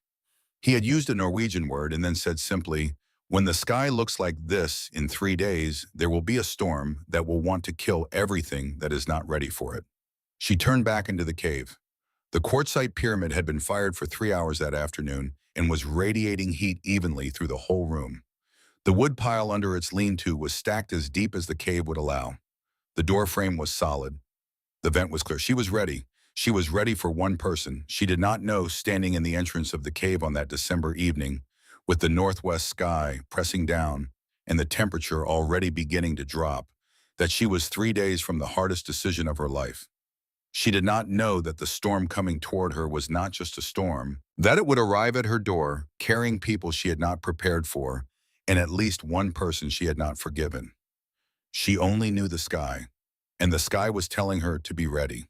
He had used a Norwegian word and then said simply, "When the sky looks like this in 3 days, there will be a storm that will want to kill everything that is not ready for it." She turned back into the cave. The quartzite pyramid had been fired for 3 hours that afternoon and was radiating heat evenly through the whole room. The wood pile under its lean-to was stacked as deep as the cave would allow. The door frame was solid. The vent was clear. She was ready. She was ready for one person. She did not know, standing in the entrance of the cave on that December evening, with the northwest sky pressing down and the temperature already beginning to drop, that she was 3 days from the hardest decision of her life. She did not know that the storm coming toward her was not just a storm, that it would arrive at her door, carrying people she had not prepared for, and at least one person she had not forgiven. She only knew the sky, and the sky was telling her to be ready.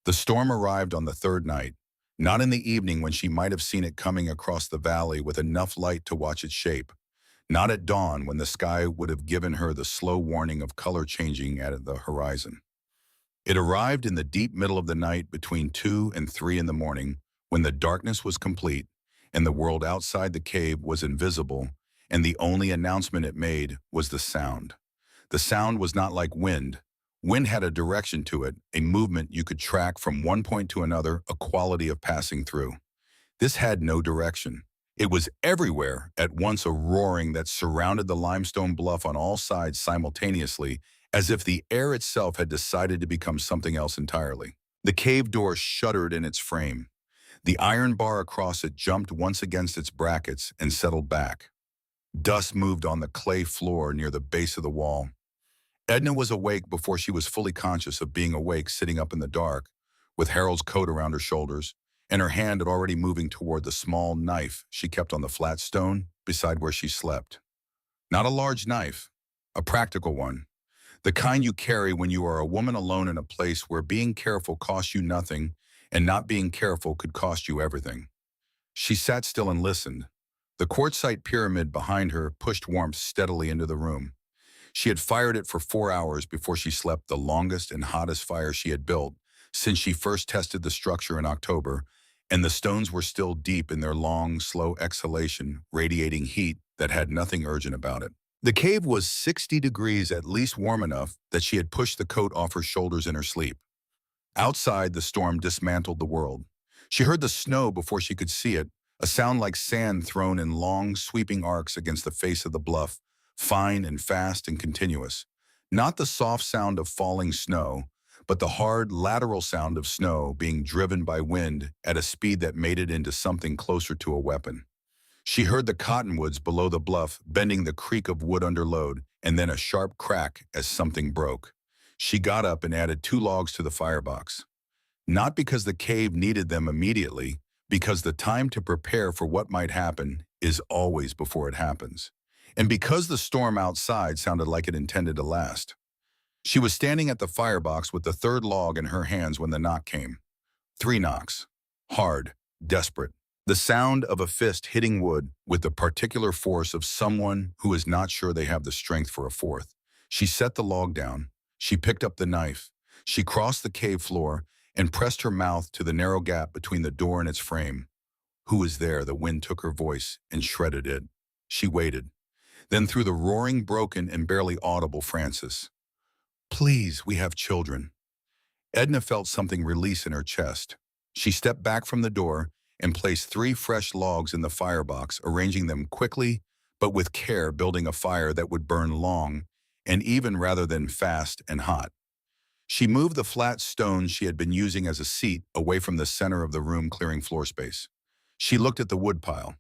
The storm arrived on the third night, not in the evening when she might have seen it coming across the valley with enough light to watch its shape, not at dawn when the sky would have given her the slow warning of color changing at the horizon. It arrived in the deep middle of the night between 2 and 3 in the morning, when the darkness was complete and the world outside the cave was invisible, and the only announcement it made was the sound. The sound was not like wind. Wind had a direction to it, a movement you could track from one point to another, a quality of passing through. This had no direction. It was everywhere, at once, a roaring that surrounded the limestone bluff on all sides simultaneously, as if the air itself had decided to become something else entirely. The cave door shuddered in its frame. The iron bar across it jumped once against its brackets and settled back. Dust moved on the clay floor near the base of the wall. Edna was awake before she was fully conscious of being awake, sitting up in the dark, with Harold's coat around her shoulders, and her hand already moving toward the small knife she kept on the flat stone beside where she slept. Not a large knife, a practical one. The kind you carry when you are a woman alone in a place where being careful costs you nothing and not being careful could cost you everything. She sat still and listened. The quartzite pyramid behind her pushed warmth steadily into the room. She had fired it for 4 hours before she slept, the longest and hottest fire she had built since she first tested the structure in October, and the stones were still deep in their long, slow exhalation, radiating heat that had nothing urgent about it. The cave was 60 degrees, at least warm enough that she had pushed the coat off her shoulders in her sleep. Outside, the storm dismantled the world. She heard the snow before she could see it, a sound like sand thrown in long, sweeping arcs against the face of the bluff, fine and fast and continuous. Not the soft sound of falling snow, but the hard, lateral sound of snow being driven by wind at a speed that made it into something closer to a weapon. She heard the cottonwoods below the bluff bending, the creak of wood under load, and then a sharp crack as something broke. She got up and added 2 logs to the firebox. Not because the cave needed them immediately, because the time to prepare for what might happen is always before it happens. And because the storm outside sounded like it intended to last. She was standing at the firebox with the 3rd log in her hands when the knock came. 3 knocks. Hard, desperate. The sound of a fist hitting wood with the particular force of someone who is not sure they have the strength for a 4th. She set the log down. She picked up the knife. She crossed the cave floor and pressed her mouth to the narrow gap between the door and its frame. Who was there? The wind took her voice and shredded it. She waited. Then through the roaring, broken, and barely audible, Francis. Please, we have children. Edna felt something release in her chest. She stepped back from the door and placed 3 fresh logs in the firebox, arranging them quickly, but with care, building a fire that would burn long and even rather than fast and hot. She moved the flat stones she had been using as a seat away from the center of the room, clearing floor space. She looked at the woodpile.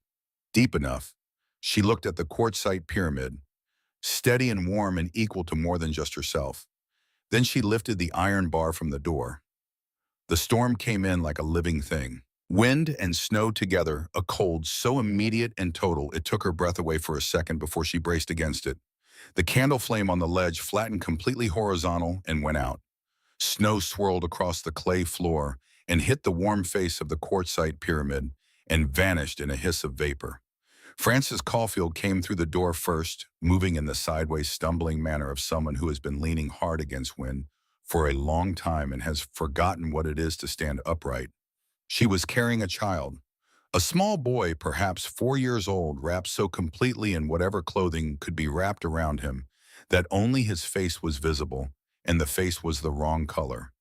Deep enough. She looked at the quartzite pyramid, steady and warm and equal to more than just herself. Then she lifted the iron bar from the door. The storm came in like a living thing. Wind and snow together, a cold so immediate and total it took her breath away for a second before she braced against it. The candle flame on the ledge flattened completely horizontal and went out. Snow swirled across the clay floor and hit the warm face of the quartzite pyramid and vanished in a hiss of vapor. Francis Caulfield came through the door first, moving in the sideways, stumbling manner of someone who has been leaning hard against wind for a long time and has forgotten what it is to stand upright. She was carrying a child, a small boy, perhaps 4 years old, wrapped so completely in whatever clothing could be wrapped around him that only his face was visible, and the face was the wrong color.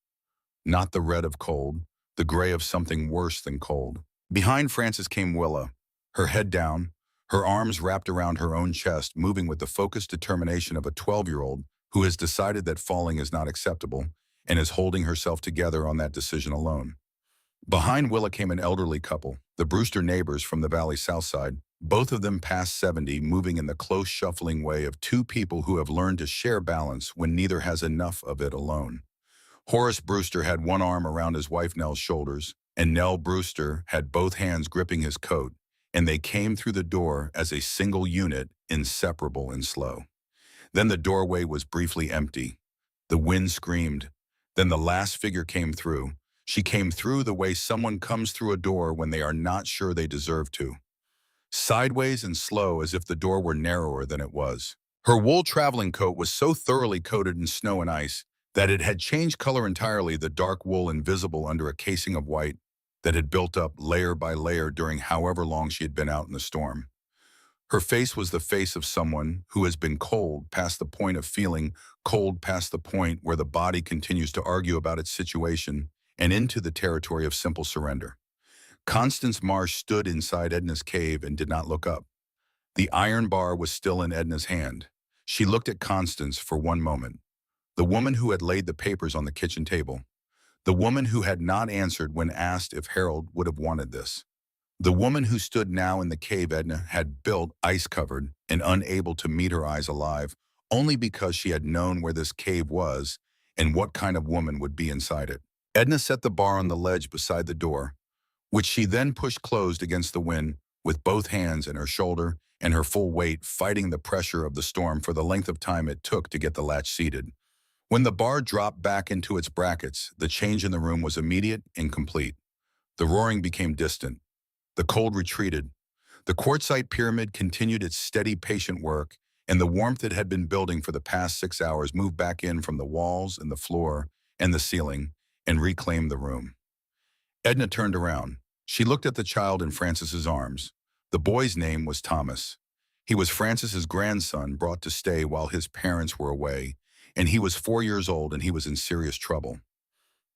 Not the red of cold, the gray of something worse than cold. Behind Francis came Willa, her head down, her arms wrapped around her own chest, moving with the focused determination of a 12-year-old who has decided that falling is not acceptable and is holding herself together on that decision alone. Behind Willa came an elderly couple, the Brewster neighbors from the valley south side, both of them past 70, moving in the close shuffling way of 2 people who have learned to share balance when neither has enough of it alone. Horace Brewster had one arm around his wife Nell's shoulders, and Nell Brewster had both hands gripping his coat, and they came through the door as a single unit, inseparable and slow. Then the doorway was briefly empty. The wind screamed. Then the last figure came through. She came through the way someone comes through a door when they are not sure they deserve to. Sideways and slow, as if the door were narrower than it was. Her wool traveling coat was so thoroughly coated in snow and ice that it had changed color entirely, the dark wool invisible under a casing of white that had built up layer by layer during however long she had been out in the storm. Her face was the face of someone who has been cold past the point of feeling, cold past the point where the body continues to argue about its situation, and into the territory of simple surrender. Constance Marsh stood inside Edna's cave and did not look up. The iron bar was still in Edna's hand. She looked at Constance for one moment. The woman who had laid the papers on the kitchen table. The woman who had not answered when asked if Harold would have wanted this. The woman who stood now in the cave Edna had built, ice-covered and unable to meet her eyes alive, only because she had known where this cave was and what kind of woman would be inside it. Edna set the bar on the ledge beside the door, which she then pushed closed against the wind with both hands and her shoulder and her full weight fighting the pressure of the storm for the length of time it took to get the latch seated. When the bar dropped back into its brackets, the change in the room was immediate and complete. The roaring became distant. The cold retreated. The quartzite pyramid continued its steady, patient work, and the warmth it had been building for the past 6 hours moved back in from the walls and the floor and the ceiling and reclaimed the room. Edna turned around. She looked at the child in Francis's arms. The boy's name was Thomas. He was Francis's grandson brought to stay while his parents were away, and he was 4 years old and he was in serious trouble.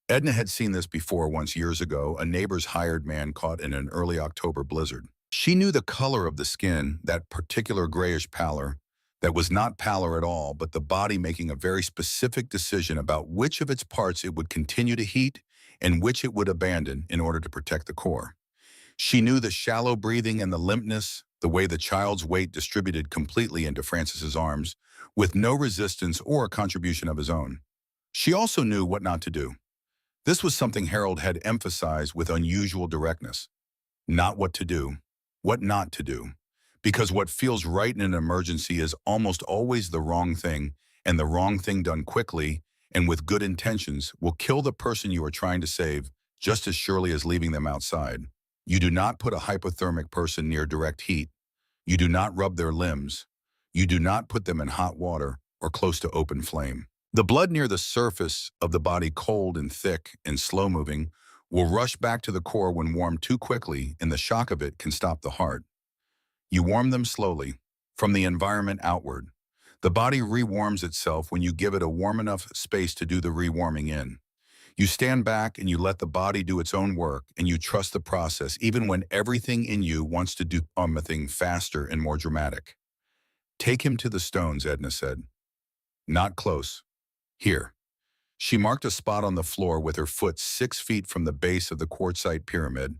Edna had seen this before once years ago, a neighbor's hired man caught in an early October blizzard. She knew the color of the skin, that particular grayish pallor, that was not pallor at all, but the body making a very specific decision about which of its parts it would continue to heat and which it would abandon in order to protect the core. She knew the shallow breathing and the limpness, the way the child's weight distributed completely into Francis's arms, with no resistance or contribution of his own. She also knew what not to do. This was something Harold had emphasized with unusual directness. Not what to do, what not to do. Because what feels right in an emergency is almost always the wrong thing, and the wrong thing done quickly and with good intentions will kill the person you are trying to save just as surely as leaving them outside. You do not put a hypothermic person near direct heat. You do not rub their limbs. You do not put them in hot water or close to open flame. The blood near the surface of the body, cold and thick and slow-moving, will rush back to the core when warmed too quickly, and the shock of it can stop the heart. You warm them slowly, from the environment outward. The body rewarms itself when you give it a warm enough space to do the rewarming in. You stand back and you let the body do its own work, and you trust the process even when everything in you wants to do something faster and more dramatic. Take him to the stones, Edna said. Not close. Here. She marked a spot on the floor with her foot 6 feet from the base of the quartzite pyramid,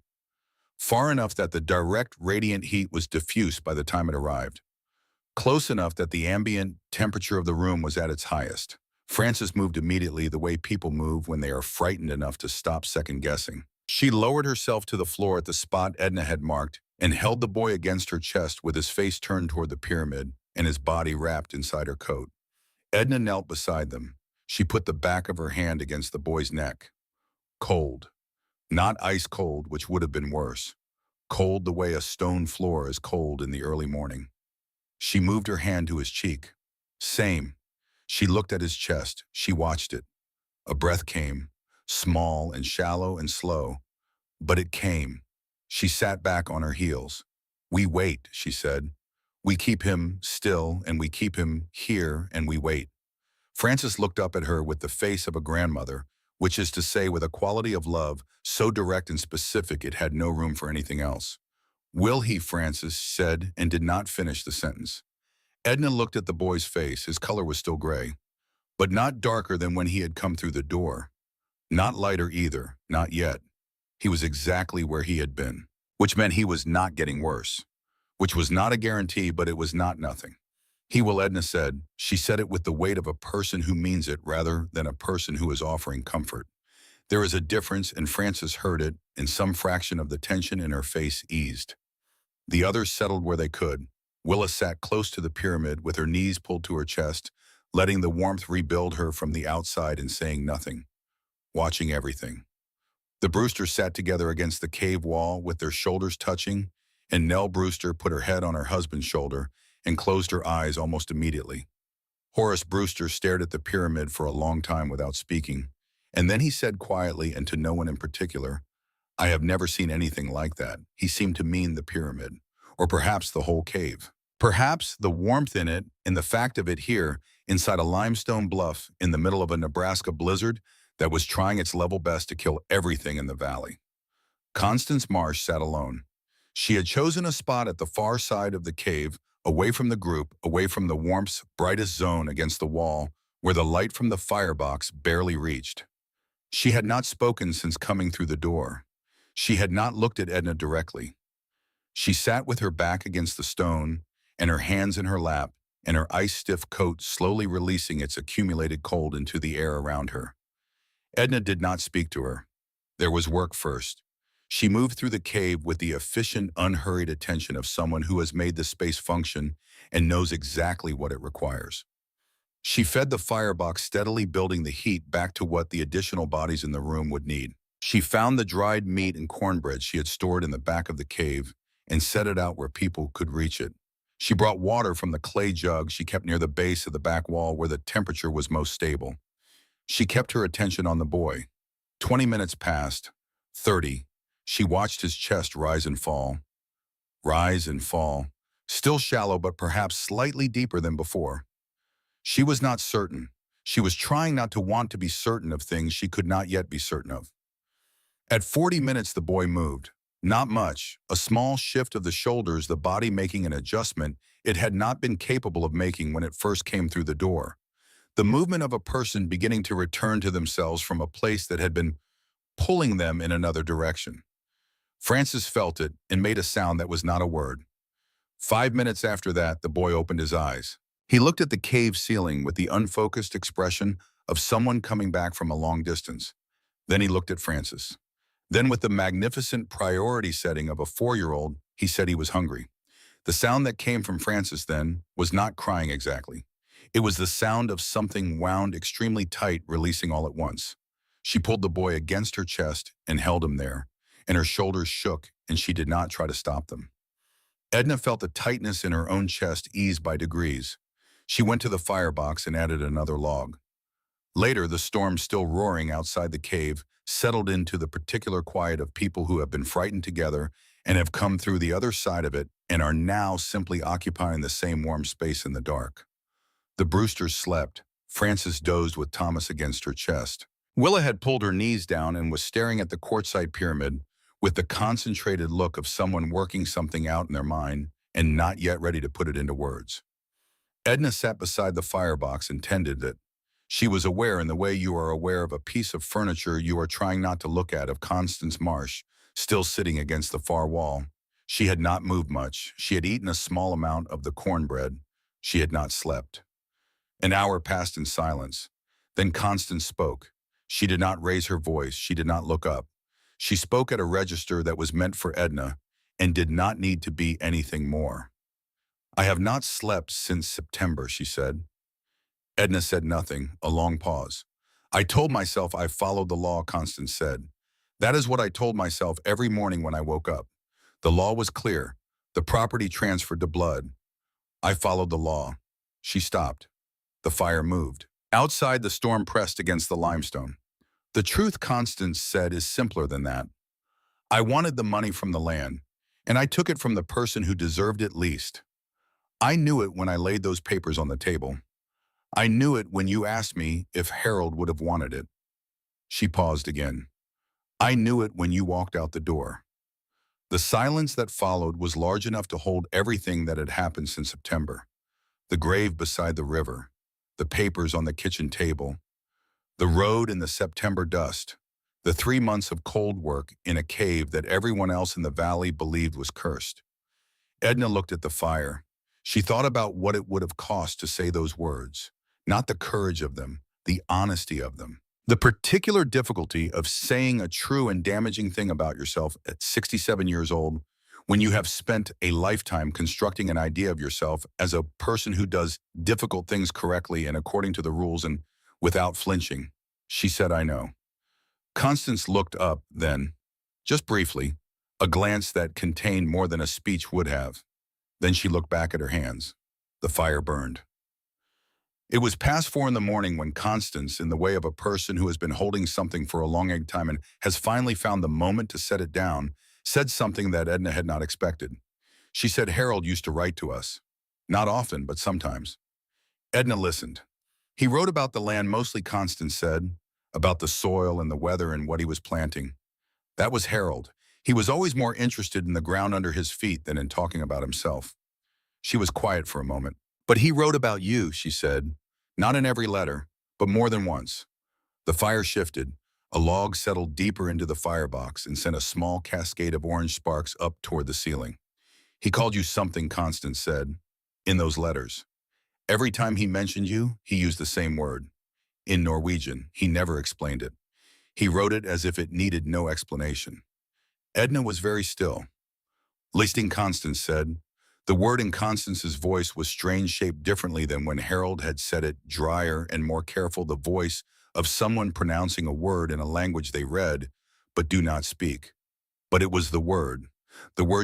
far enough that the direct radiant heat was diffused by the time it arrived, close enough that the ambient temperature of the room was at its highest. Frances moved immediately, the way people move when they are frightened enough to stop second-guessing. She lowered herself to the floor at the spot Edna had marked and held the boy against her chest with his face turned toward the pyramid and his body wrapped inside her coat. Edna knelt beside them. She put the back of her hand against the boy's neck. Cold. Not ice cold, which would have been worse. Cold the way a stone floor is cold in the early morning. She moved her hand to his cheek. Same. She looked at his chest. She watched it. A breath came, small and shallow and slow, but it came. She sat back on her heels. We wait, she said. We keep him still, and we keep him here, and we wait. Frances looked up at her with the face of a grandmother, which is to say with a quality of love so direct and specific it had no room for anything else. Will he, Frances said, and did not finish the sentence. Edna looked at the boy's face. His color was still gray, but not darker than when he had come through the door. Not lighter either, not yet. He was exactly where he had been, which meant he was not getting worse, which was not a guarantee, but it was not nothing. He will, Edna said. She said it with the weight of a person who means it rather than a person who is offering comfort. There is a difference, and Frances heard it, and some fraction of the tension in her face eased. The others settled where they could. Willa sat close to the pyramid with her knees pulled to her chest, letting the warmth rebuild her from the outside and saying nothing, watching everything. The Brewsters sat together against the cave wall with their shoulders touching, and Nell Brewster put her head on her husband's shoulder and closed her eyes almost immediately. Horace Brewster stared at the pyramid for a long time without speaking, and then he said quietly and to no one in particular, I have never seen anything like that. He seemed to mean the pyramid, or perhaps the whole cave. Perhaps the warmth in it and the fact of it here, inside a limestone bluff in the middle of a Nebraska blizzard that was trying its level best to kill everything in the valley. Constance Marsh sat alone. She had chosen a spot at the far side of the cave, away from the group, away from the warmth's brightest zone against the wall, where the light from the firebox barely reached. She had not spoken since coming through the door. She had not looked at Edna directly. She sat with her back against the stone, and her hands in her lap, and her ice-stiff coat slowly releasing its accumulated cold into the air around her. Edna did not speak to her. There was work first. She moved through the cave with the efficient, unhurried attention of someone who has made the space function and knows exactly what it requires. She fed the firebox, steadily building the heat back to what the additional bodies in the room would need. She found the dried meat and cornbread she had stored in the back of the cave and set it out where people could reach it. She brought water from the clay jug she kept near the base of the back wall where the temperature was most stable. She kept her attention on the boy. 20 minutes passed. 30. She watched his chest rise and fall, still shallow but perhaps slightly deeper than before. She was not certain. She was trying not to want to be certain of things she could not yet be certain of. At 40 minutes, the boy moved. Not much, a small shift of the shoulders, the body making an adjustment it had not been capable of making when it first came through the door. The movement of a person beginning to return to themselves from a place that had been pulling them in another direction. Francis felt it and made a sound that was not a word. 5 minutes after that, the boy opened his eyes. He looked at the cave ceiling with the unfocused expression of someone coming back from a long distance. Then he looked at Francis. Then with the magnificent priority setting of a 4-year-old, he said he was hungry. The sound that came from Francis then was not crying exactly. It was the sound of something wound extremely tight, releasing all at once. She pulled the boy against her chest and held him there, and her shoulders shook, and she did not try to stop them. Edna felt the tightness in her own chest ease by degrees. She went to the firebox and added another log. Later, the storm still roaring outside the cave settled into the particular quiet of people who have been frightened together and have come through the other side of it and are now simply occupying the same warm space in the dark. The Brewsters slept. Frances dozed with Thomas against her chest. Willa had pulled her knees down and was staring at the quartzite pyramid with the concentrated look of someone working something out in their mind and not yet ready to put it into words. Edna sat beside the firebox and tended it. She was aware in the way you are aware of a piece of furniture you are trying not to look at of Constance Marsh, still sitting against the far wall. She had not moved much. She had eaten a small amount of the cornbread. She had not slept. An hour passed in silence. Then Constance spoke. She did not raise her voice. She did not look up. She spoke at a register that was meant for Edna and did not need to be anything more. "I have not slept since September," she said. Edna said nothing, a long pause. "I told myself I followed the law," Constance said. "That is what I told myself every morning when I woke up. The law was clear. The property transferred to Blood. I followed the law." She stopped. The fire moved. Outside, the storm pressed against the limestone. "The truth," Constance said, "is simpler than that. I wanted the money from the land, and I took it from the person who deserved it least. I knew it when I laid those papers on the table. I knew it when you asked me if Harold would have wanted it." She paused again. "I knew it when you walked out the door." The silence that followed was large enough to hold everything that had happened since September. The grave beside the river, the papers on the kitchen table, the road in the September dust, the 3 months of cold work in a cave that everyone else in the valley believed was cursed. Edna looked at the fire. She thought about what it would have cost to say those words. Not the courage of them, the honesty of them. The particular difficulty of saying a true and damaging thing about yourself at 67 years old when you have spent a lifetime constructing an idea of yourself as a person who does difficult things correctly and according to the rules and without flinching. She said, "I know." Constance looked up then, just briefly, a glance that contained more than a speech would have. Then she looked back at her hands. The fire burned. It was past 4 in the morning when Constance, in the way of a person who has been holding something for a long time and has finally found the moment to set it down, said something that Edna had not expected. She said, "Harold used to write to us. Not often, but sometimes." Edna listened. "He wrote about the land mostly," Constance said, "about the soil and the weather and what he was planting. That was Harold. He was always more interested in the ground under his feet than in talking about himself." She was quiet for a moment. "But he wrote about you," she said. "Not in every letter, but more than once." The fire shifted. A log settled deeper into the firebox and sent a small cascade of orange sparks up toward the ceiling. "He called you something," Constance said, "in those letters. Every time he mentioned you, he used the same word. In Norwegian, he never explained it. He wrote it as if it needed no explanation." Edna was very still. Listening, Constance said. The word in Constance's voice was strange, shaped differently than when Harold had said it, drier and more careful, the voice of someone pronouncing a word in a language they read, but do not speak. But it was the word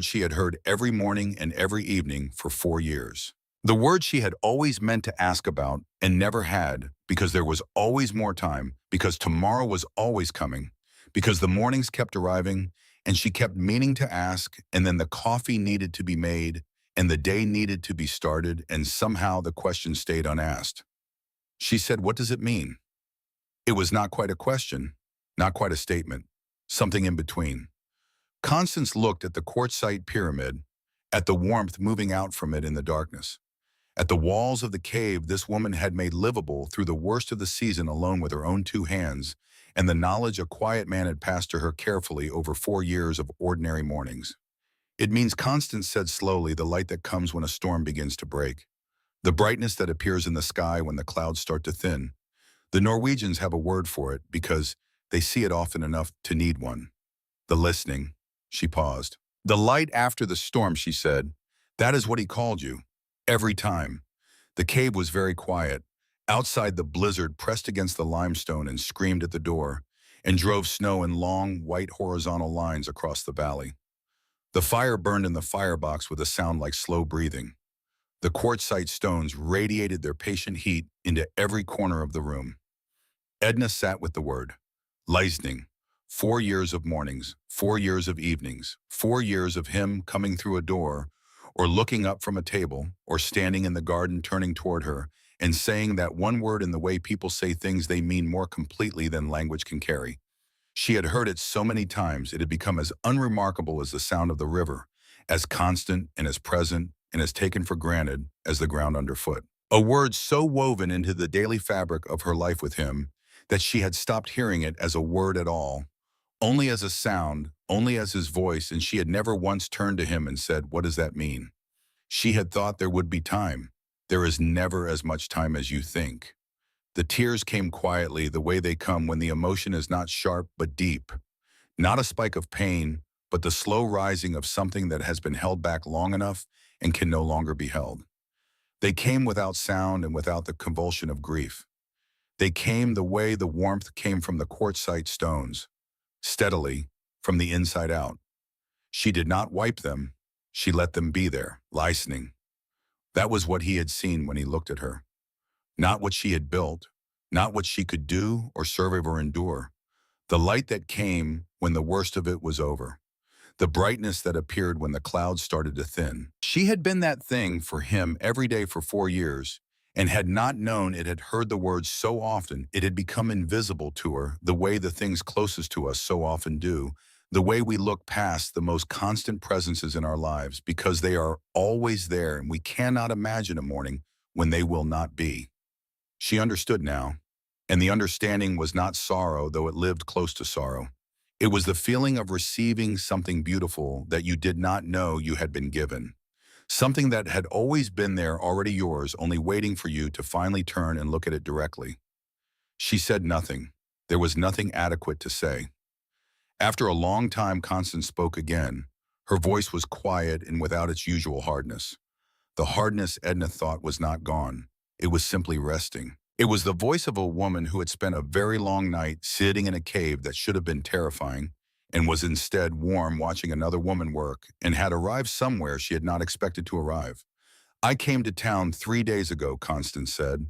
she had heard every morning and every evening for 4 years. The word she had always meant to ask about and never had, because there was always more time, because tomorrow was always coming, because the mornings kept arriving, and she kept meaning to ask, and then the coffee needed to be made, and the day needed to be started, and somehow the question stayed unasked. She said, "What does it mean?" It was not quite a question, not quite a statement, something in between. Constance looked at the quartzite pyramid, at the warmth moving out from it in the darkness, at the walls of the cave this woman had made livable through the worst of the season alone with her own 2 hands, and the knowledge a quiet man had passed to her carefully over 4 years of ordinary mornings. "It means," Constance said slowly, "the light that comes when a storm begins to break. The brightness that appears in the sky when the clouds start to thin. The Norwegians have a word for it because they see it often enough to need one. The listening." She paused. "The light after the storm," she said. "That is what he called you. Every time." The cave was very quiet. Outside, the blizzard pressed against the limestone and screamed at the door, and drove snow in long, white horizontal lines across the valley. The fire burned in the firebox with a sound like slow breathing. The quartzite stones radiated their patient heat into every corner of the room. Edna sat with the word. Lightning. 4 years of mornings, 4 years of evenings, 4 years of him coming through a door, or looking up from a table, or standing in the garden turning toward her, and saying that one word in the way people say things they mean more completely than language can carry. She had heard it so many times it had become as unremarkable as the sound of the river, as constant and as present and as taken for granted as the ground underfoot. A word so woven into the daily fabric of her life with him that she had stopped hearing it as a word at all, only as a sound, only as his voice, and she had never once turned to him and said, "What does that mean?" She had thought there would be time. There is never as much time as you think. The tears came quietly, the way they come when the emotion is not sharp but deep. Not a spike of pain, but the slow rising of something that has been held back long enough and can no longer be held. They came without sound and without the convulsion of grief. They came the way the warmth came from the quartzite stones, steadily, from the inside out. She did not wipe them. She let them be there, listening. That was what he had seen when he looked at her. Not what she had built, not what she could do or survive or endure. The light that came when the worst of it was over. The brightness that appeared when the clouds started to thin. She had been that thing for him every day for 4 years, and had not known it had heard the words so often it had become invisible to her, the way the things closest to us so often do, the way we look past the most constant presences in our lives because they are always there and we cannot imagine a morning when they will not be. She understood now, and the understanding was not sorrow, though it lived close to sorrow. It was the feeling of receiving something beautiful that you did not know you had been given. Something that had always been there, already yours, only waiting for you to finally turn and look at it directly. She said nothing. There was nothing adequate to say. After a long time, Constance spoke again. Her voice was quiet and without its usual hardness. The hardness Edna thought was not gone. It was simply resting. It was the voice of a woman who had spent a very long night sitting in a cave that should have been terrifying, and was instead warm watching another woman work, and had arrived somewhere she had not expected to arrive. "I came to town 3 days ago," Constance said.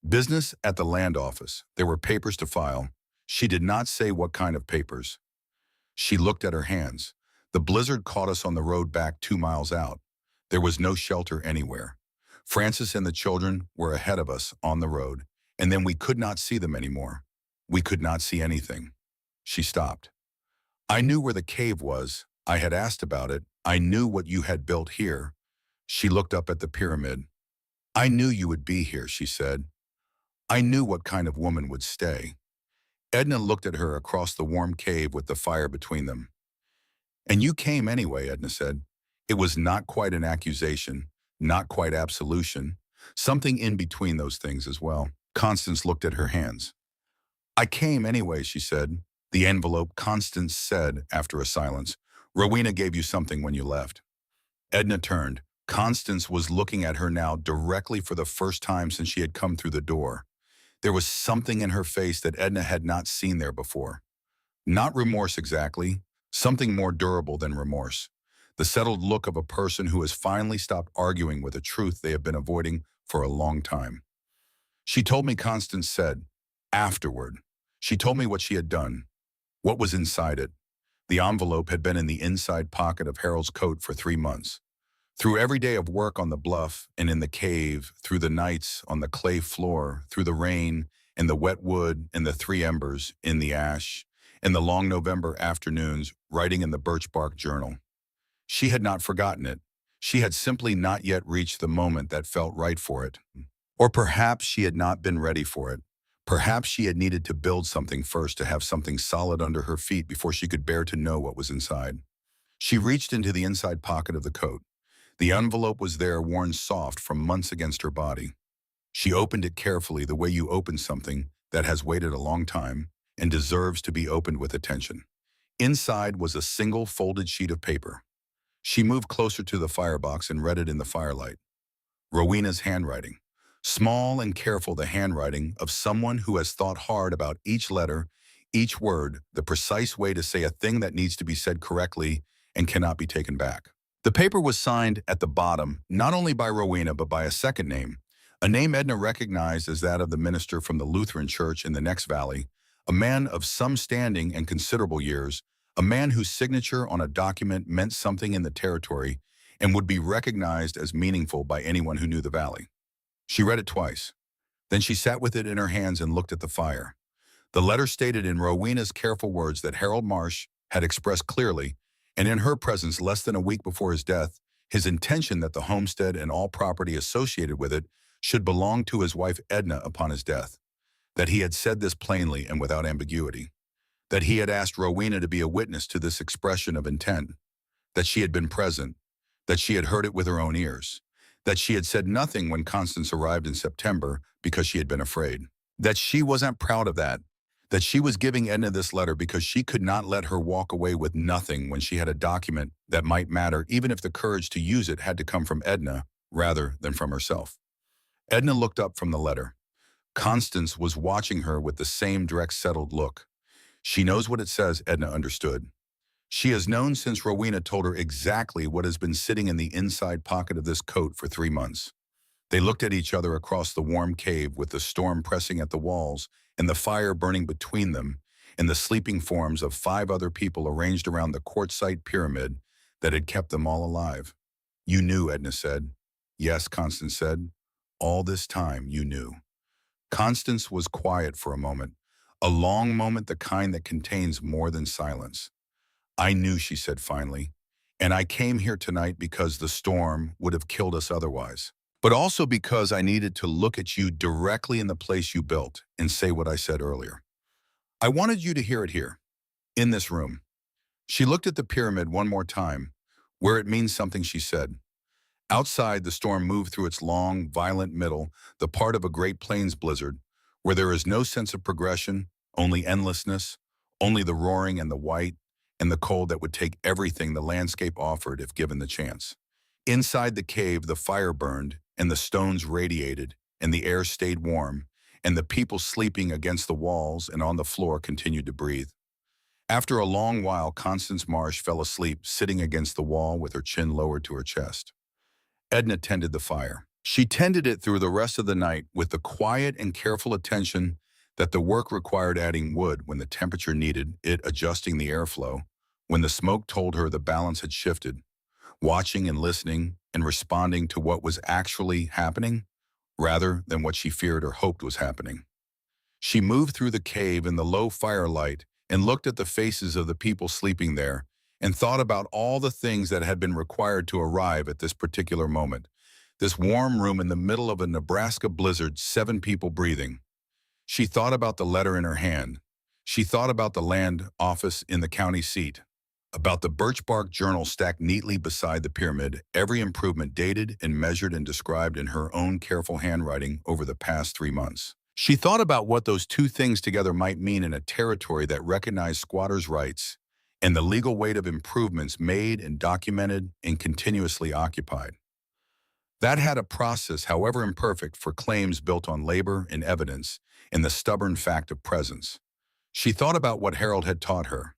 "Business at the land office. There were papers to file." She did not say what kind of papers. She looked at her hands. The blizzard caught us on the road back 2 miles out. There was no shelter anywhere. Francis and the children were ahead of us on the road, and then we could not see them anymore. We could not see anything. She stopped. "I knew where the cave was. I had asked about it. I knew what you had built here." She looked up at the pyramid. "I knew you would be here," she said. "I knew what kind of woman would stay." Edna looked at her across the warm cave with the fire between them. "And you came anyway," Edna said. It was not quite an accusation, not quite absolution, something in between those things as well. Constance looked at her hands. "I came anyway," she said. "The envelope," Constance said after a silence. "Rowena gave you something when you left." Edna turned. Constance was looking at her now directly for the first time since she had come through the door. There was something in her face that Edna had not seen there before. Not remorse exactly, something more durable than remorse. The settled look of a person who has finally stopped arguing with a truth they have been avoiding for a long time. She told me, Constance said, afterward. She told me what she had done, what was inside it. The envelope had been in the inside pocket of Harold's coat for 3 months. Through every day of work on the bluff and in the cave, through the nights on the clay floor, through the rain and the wet wood and the three embers in the ash, and the long November afternoons writing in the birch bark journal. She had not forgotten it. She had simply not yet reached the moment that felt right for it. Or perhaps she had not been ready for it. Perhaps she had needed to build something first to have something solid under her feet before she could bear to know what was inside. She reached into the inside pocket of the coat. The envelope was there, worn soft from months against her body. She opened it carefully, the way you open something that has waited a long time and deserves to be opened with attention. Inside was a single folded sheet of paper. She moved closer to the firebox and read it in the firelight. Rowena's handwriting. Small and careful, the handwriting of someone who has thought hard about each letter, each word, the precise way to say a thing that needs to be said correctly and cannot be taken back. The paper was signed at the bottom, not only by Rowena but by a second name, a name Edna recognized as that of the minister from the Lutheran church in the next valley, a man of some standing and considerable years, a man whose signature on a document meant something in the territory and would be recognized as meaningful by anyone who knew the valley. She read it twice. Then she sat with it in her hands and looked at the fire. The letter stated in Rowena's careful words that Harold Marsh had expressed clearly, and in her presence less than a week before his death, his intention that the homestead and all property associated with it should belong to his wife Edna upon his death. That he had said this plainly and without ambiguity. That he had asked Rowena to be a witness to this expression of intent. That she had been present. That she had heard it with her own ears. That she had said nothing when Constance arrived in September because she had been afraid. That she wasn't proud of that. That she was giving Edna this letter because she could not let her walk away with nothing when she had a document that might matter, even if the courage to use it had to come from Edna rather than from herself. Edna looked up from the letter. Constance was watching her with the same direct, settled look. She knows what it says, Edna understood. She has known since Rowena told her exactly what has been sitting in the inside pocket of this coat for 3 months. They looked at each other across the warm cave with the storm pressing at the walls and the fire burning between them and the sleeping forms of 5 other people arranged around the quartzite pyramid that had kept them all alive. You knew, Edna said. Yes, Constance said. All this time you knew. Constance was quiet for a moment, a long moment, the kind that contains more than silence. I knew, she said finally, and I came here tonight because the storm would have killed us otherwise. But also because I needed to look at you directly in the place you built and say what I said earlier. I wanted you to hear it here, in this room. She looked at the pyramid one more time, where it means something, she said. Outside, the storm moved through its long, violent middle, the part of a Great Plains blizzard, where there is no sense of progression, only endlessness, only the roaring and the white, and the cold that would take everything the landscape offered if given the chance. Inside the cave, the fire burned, and the stones radiated, and the air stayed warm, and the people sleeping against the walls and on the floor continued to breathe. After a long while, Constance Marsh fell asleep, sitting against the wall with her chin lowered to her chest. Edna tended the fire. She tended it through the rest of the night with the quiet and careful attention that the work required, adding wood when the temperature needed it, adjusting the airflow when the smoke told her the balance had shifted, watching and listening and responding to what was actually happening rather than what she feared or hoped was happening. She moved through the cave in the low firelight and looked at the faces of the people sleeping there and thought about all the things that had been required to arrive at this particular moment. This warm room in the middle of a Nebraska blizzard, 7 people breathing. She thought about the letter in her hand. She thought about the land office in the county seat, about the birch bark journal stacked neatly beside the pyramid, every improvement dated and measured and described in her own careful handwriting over the past 3 months. She thought about what those two things together might mean in a territory that recognized squatters' rights and the legal weight of improvements made and documented and continuously occupied. That had a process, however imperfect, for claims built on labor and evidence and the stubborn fact of presence. She thought about what Harold had taught her.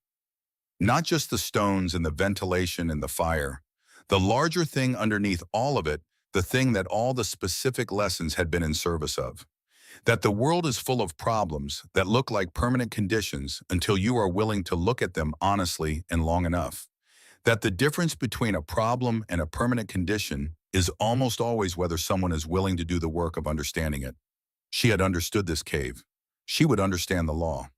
Not just the stones and the ventilation and the fire. The larger thing underneath all of it, the thing that all the specific lessons had been in service of. That the world is full of problems that look like permanent conditions until you are willing to look at them honestly and long enough. That the difference between a problem and a permanent condition is almost always whether someone is willing to do the work of understanding it. She had understood this cave. She would understand the law.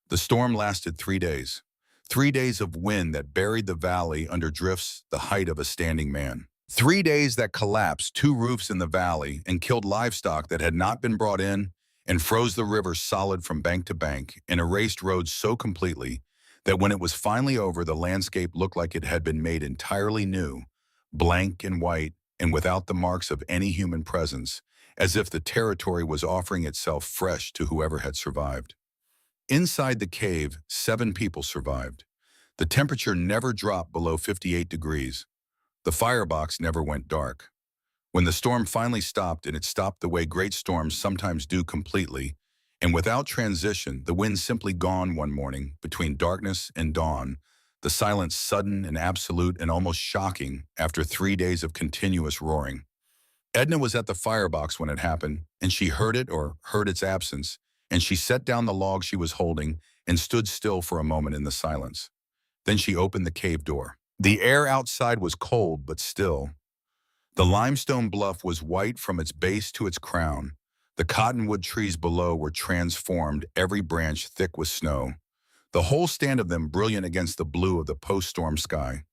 The storm lasted 3 days. 3 days of wind that buried the valley under drifts the height of a standing man. 3 days that collapsed 2 roofs in the valley and killed livestock that had not been brought in and froze the river solid from bank to bank and erased roads so completely that when it was finally over, the landscape looked like it had been made entirely new, blank and white and without the marks of any human presence, as if the territory was offering itself fresh to whoever had survived. Inside the cave, 7 people survived. The temperature never dropped below 58 degrees. The firebox never went dark. When the storm finally stopped, and it stopped the way great storms sometimes do completely, and without transition, the wind simply gone one morning, between darkness and dawn, the silence sudden and absolute and almost shocking after 3 days of continuous roaring. Edna was at the firebox when it happened, and she heard it or heard its absence, and she set down the log she was holding and stood still for a moment in the silence. Then she opened the cave door. The air outside was cold but still. The limestone bluff was white from its base to its crown. The cottonwood trees below were transformed, every branch thick with snow. The whole stand of them brilliant against the blue of the post-storm sky.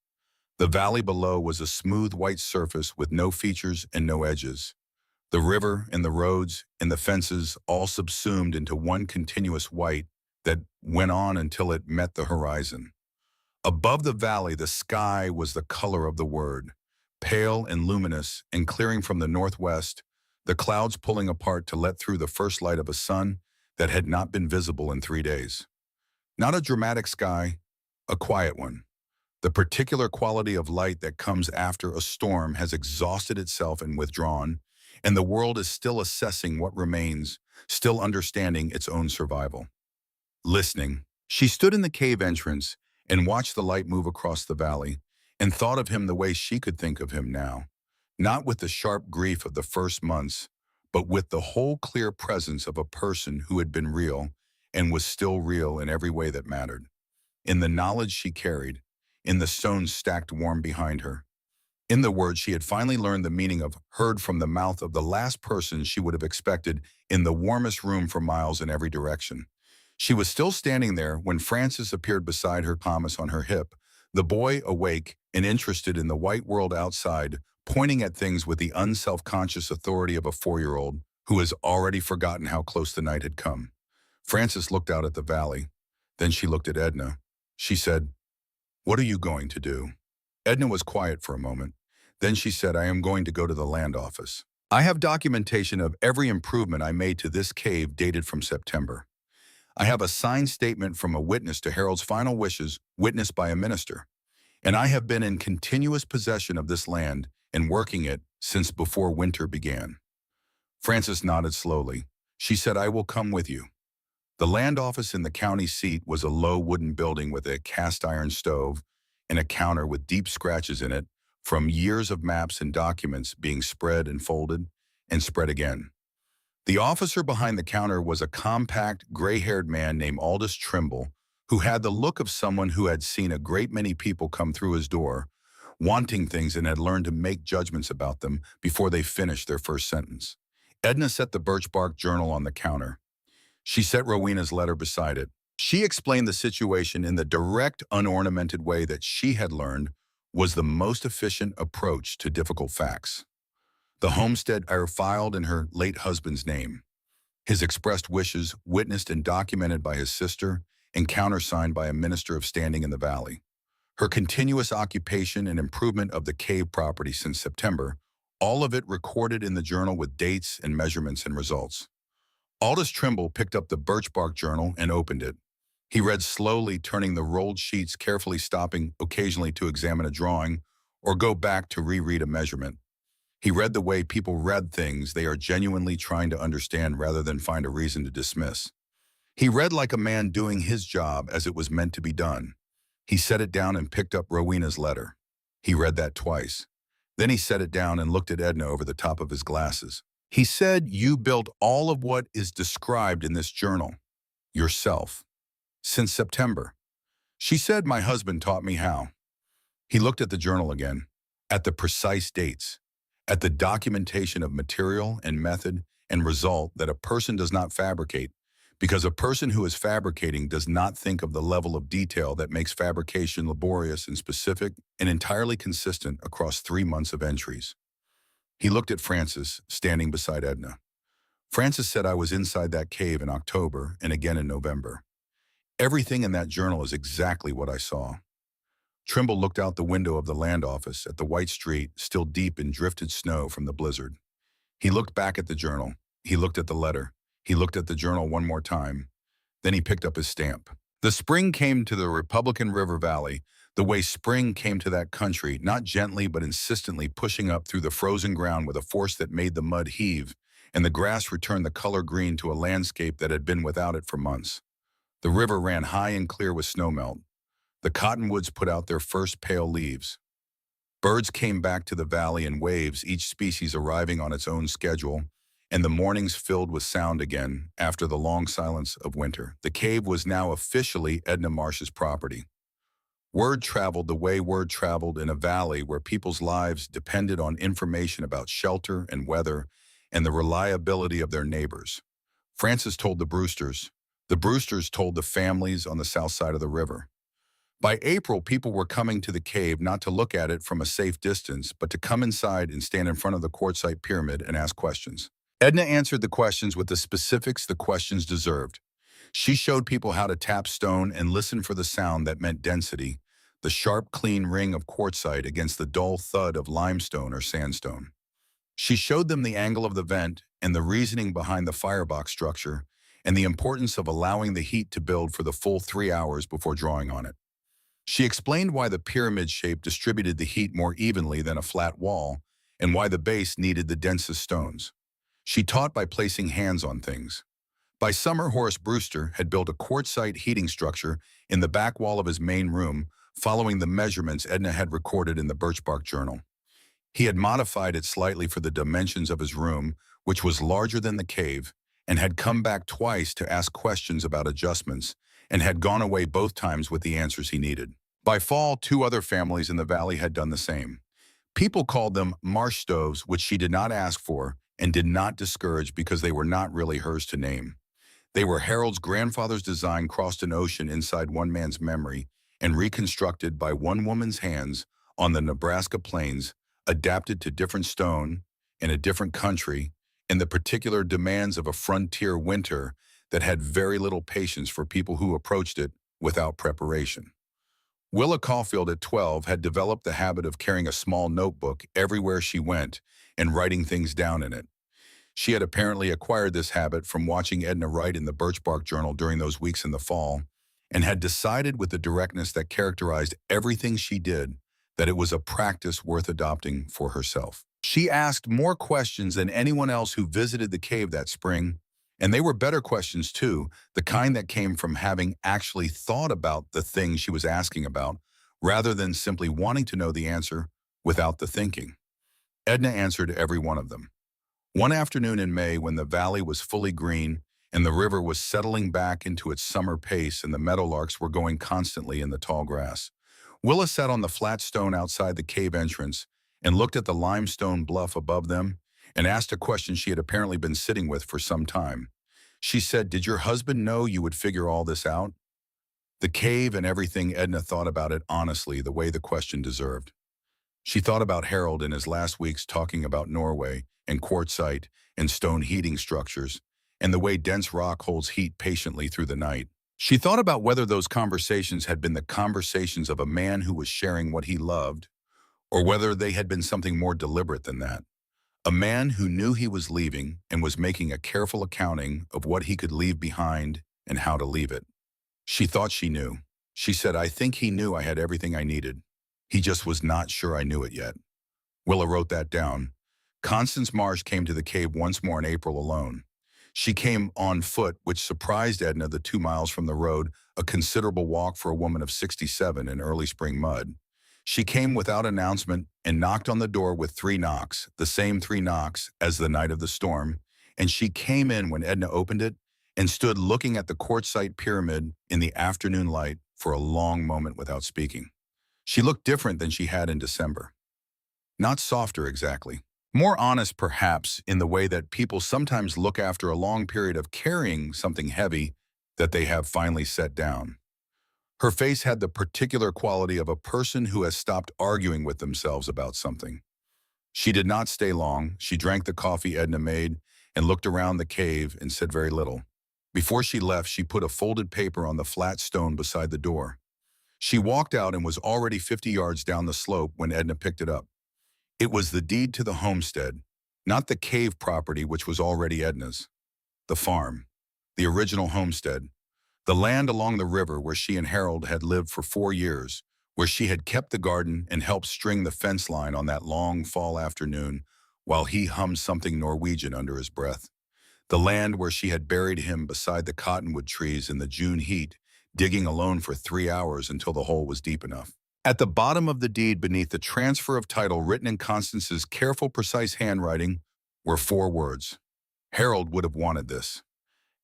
The valley below was a smooth white surface with no features and no edges. The river and the roads and the fences all subsumed into one continuous white that went on until it met the horizon. Above the valley, the sky was the color of the word, pale and luminous and clearing from the northwest, the clouds pulling apart to let through the first light of a sun that had not been visible in 3 days. Not a dramatic sky, a quiet one. The particular quality of light that comes after a storm has exhausted itself and withdrawn, and the world is still assessing what remains, still understanding its own survival. Listening, she stood in the cave entrance and watched the light move across the valley, and thought of him the way she could think of him now, not with the sharp grief of the first months, but with the whole clear presence of a person who had been real and was still real in every way that mattered. In the knowledge she carried, in the stones stacked warm behind her, in the words she had finally learned the meaning of, heard from the mouth of the last person she would have expected in the warmest room for miles in every direction. She was still standing there when Francis appeared beside her, Thomas on her hip, the boy awake and interested in the white world outside, pointing at things with the unself-conscious authority of a 4-year-old who has already forgotten how close the night had come. Francis looked out at the valley. Then she looked at Edna. She said, "What are you going to do?" Edna was quiet for a moment. Then she said, "I am going to go to the land office. I have documentation of every improvement I made to this cave dated from September. I have a signed statement from a witness to Harold's final wishes, witnessed by a minister. And I have been in continuous possession of this land and working it since before winter began." Frances nodded slowly. She said, "I will come with you." The land office in the county seat was a low wooden building with a cast iron stove and a counter with deep scratches in it from years of maps and documents being spread and folded and spread again. The officer behind the counter was a compact, gray-haired man named Aldous Trimble, who had the look of someone who had seen a great many people come through his door, wanting things and had learned to make judgments about them before they finished their first sentence. Edna set the birch bark journal on the counter. She set Rowena's letter beside it. She explained the situation in the direct, unornamented way that she had learned was the most efficient approach to difficult facts. The homestead are filed in her late husband's name. His expressed wishes, witnessed and documented by his sister, and countersigned by a minister of standing in the valley. Her continuous occupation and improvement of the cave property since September, all of it recorded in the journal with dates and measurements and results. Aldous Trimble picked up the birch bark journal and opened it. He read slowly, turning the rolled sheets, carefully stopping occasionally to examine a drawing or go back to reread a measurement. He read the way people read things they are genuinely trying to understand rather than find a reason to dismiss. He read like a man doing his job as it was meant to be done. He set it down and picked up Rowena's letter. He read that twice. Then he set it down and looked at Edna over the top of his glasses. He said, "You built all of what is described in this journal. Yourself. Since September." She said, "My husband taught me how." He looked at the journal again, at the precise dates, at the documentation of material and method and result that a person does not fabricate, because a person who is fabricating does not think of the level of detail that makes fabrication laborious and specific and entirely consistent across 3 months of entries. He looked at Frances, standing beside Edna. Frances said, "I was inside that cave in October and again in November. Everything in that journal is exactly what I saw." Trimble looked out the window of the land office at the white street, still deep in drifted snow from the blizzard. He looked back at the journal. He looked at the letter. He looked at the journal one more time. Then he picked up his stamp. The spring came to the Republican River Valley, the way spring came to that country, not gently but insistently pushing up through the frozen ground with a force that made the mud heave, and the grass returned the color green to a landscape that had been without it for months. The river ran high and clear with snowmelt. The cottonwoods put out their first pale leaves. Birds came back to the valley in waves, each species arriving on its own schedule, and the mornings filled with sound again after the long silence of winter. The cave was now officially Edna Marsh's property. Word traveled the way word traveled in a valley where people's lives depended on information about shelter and weather and the reliability of their neighbors. Frances told the Brewsters told the families on the south side of the river. By April, people were coming to the cave not to look at it from a safe distance, but to come inside and stand in front of the quartzite pyramid and ask questions. Edna answered the questions with the specifics the questions deserved. She showed people how to tap stone and listen for the sound that meant density, the sharp, clean ring of quartzite against the dull thud of limestone or sandstone. She showed them the angle of the vent and the reasoning behind the firebox structure and the importance of allowing the heat to build for the full 3 hours before drawing on it. She explained why the pyramid shape distributed the heat more evenly than a flat wall and why the base needed the densest stones. She taught by placing hands on things. By summer, Horace Brewster had built a quartzite heating structure in the back wall of his main room, following the measurements Edna had recorded in the birchbark journal. He had modified it slightly for the dimensions of his room, which was larger than the cave, and had come back twice to ask questions about adjustments, and had gone away both times with the answers he needed. By fall, 2 other families in the valley had done the same. People called them marsh stoves, which she did not ask for and did not discourage because they were not really hers to name. They were Harold's grandfather's design crossed an ocean inside one man's memory and reconstructed by one woman's hands on the Nebraska plains, adapted to different stone in a different country and the particular demands of a frontier winter that had very little patience for people who approached it without preparation. Willa Caulfield at 12 had developed the habit of carrying a small notebook everywhere she went and writing things down in it. She had apparently acquired this habit from watching Edna write in the birchbark journal during those weeks in the fall, and had decided with the directness that characterized everything she did that it was a practice worth adopting for herself. She asked more questions than anyone else who visited the cave that spring, and they were better questions too, the kind that came from having actually thought about the thing she was asking about, rather than simply wanting to know the answer without the thinking. Edna answered every one of them. One afternoon in May, when the valley was fully green and the river was settling back into its summer pace and the meadowlarks were going constantly in the tall grass, Willa sat on the flat stone outside the cave entrance and looked at the limestone bluff above them and asked a question she had apparently been sitting with for some time. She said, "Did your husband know you would figure all this out?" The cave and everything, Edna thought about it honestly, the way the question deserved. She thought about Harold in his last weeks talking about Norway and quartzite and stone heating structures and the way dense rock holds heat patiently through the night. She thought about whether those conversations had been the conversations of a man who was sharing what he loved, or whether they had been something more deliberate than that. A man who knew he was leaving and was making a careful accounting of what he could leave behind and how to leave it. She thought she knew. She said, "I think he knew I had everything I needed. He just was not sure I knew it yet." Willa wrote that down. Constance Marsh came to the cave once more in April alone. She came on foot, which surprised Edna the 2 miles from the road, a considerable walk for a woman of 67 in early spring mud. She came without announcement and knocked on the door with 3 knocks, the same 3 knocks as the night of the storm, and she came in when Edna opened it and stood looking at the quartzite pyramid in the afternoon light for a long moment without speaking. She looked different than she had in December. Not softer exactly. More honest perhaps in the way that people sometimes look after a long period of carrying something heavy that they have finally set down. Her face had the particular quality of a person who has stopped arguing with themselves about something. She did not stay long. She drank the coffee Edna made and looked around the cave and said very little. Before she left, she put a folded paper on the flat stone beside the door. She walked out and was already 50 yards down the slope when Edna picked it up. It was the deed to the homestead, not the cave property which was already Edna's. The farm, the original homestead, the land along the river where she and Harold had lived for 4 years, where she had kept the garden and helped string the fence line on that long fall afternoon while he hummed something Norwegian under his breath. The land where she had buried him beside the cottonwood trees in the June heat, digging alone for 3 hours until the hole was deep enough. At the bottom of the deed, beneath the transfer of title written in Constance's careful, precise handwriting, were 4 words. Harold would have wanted this.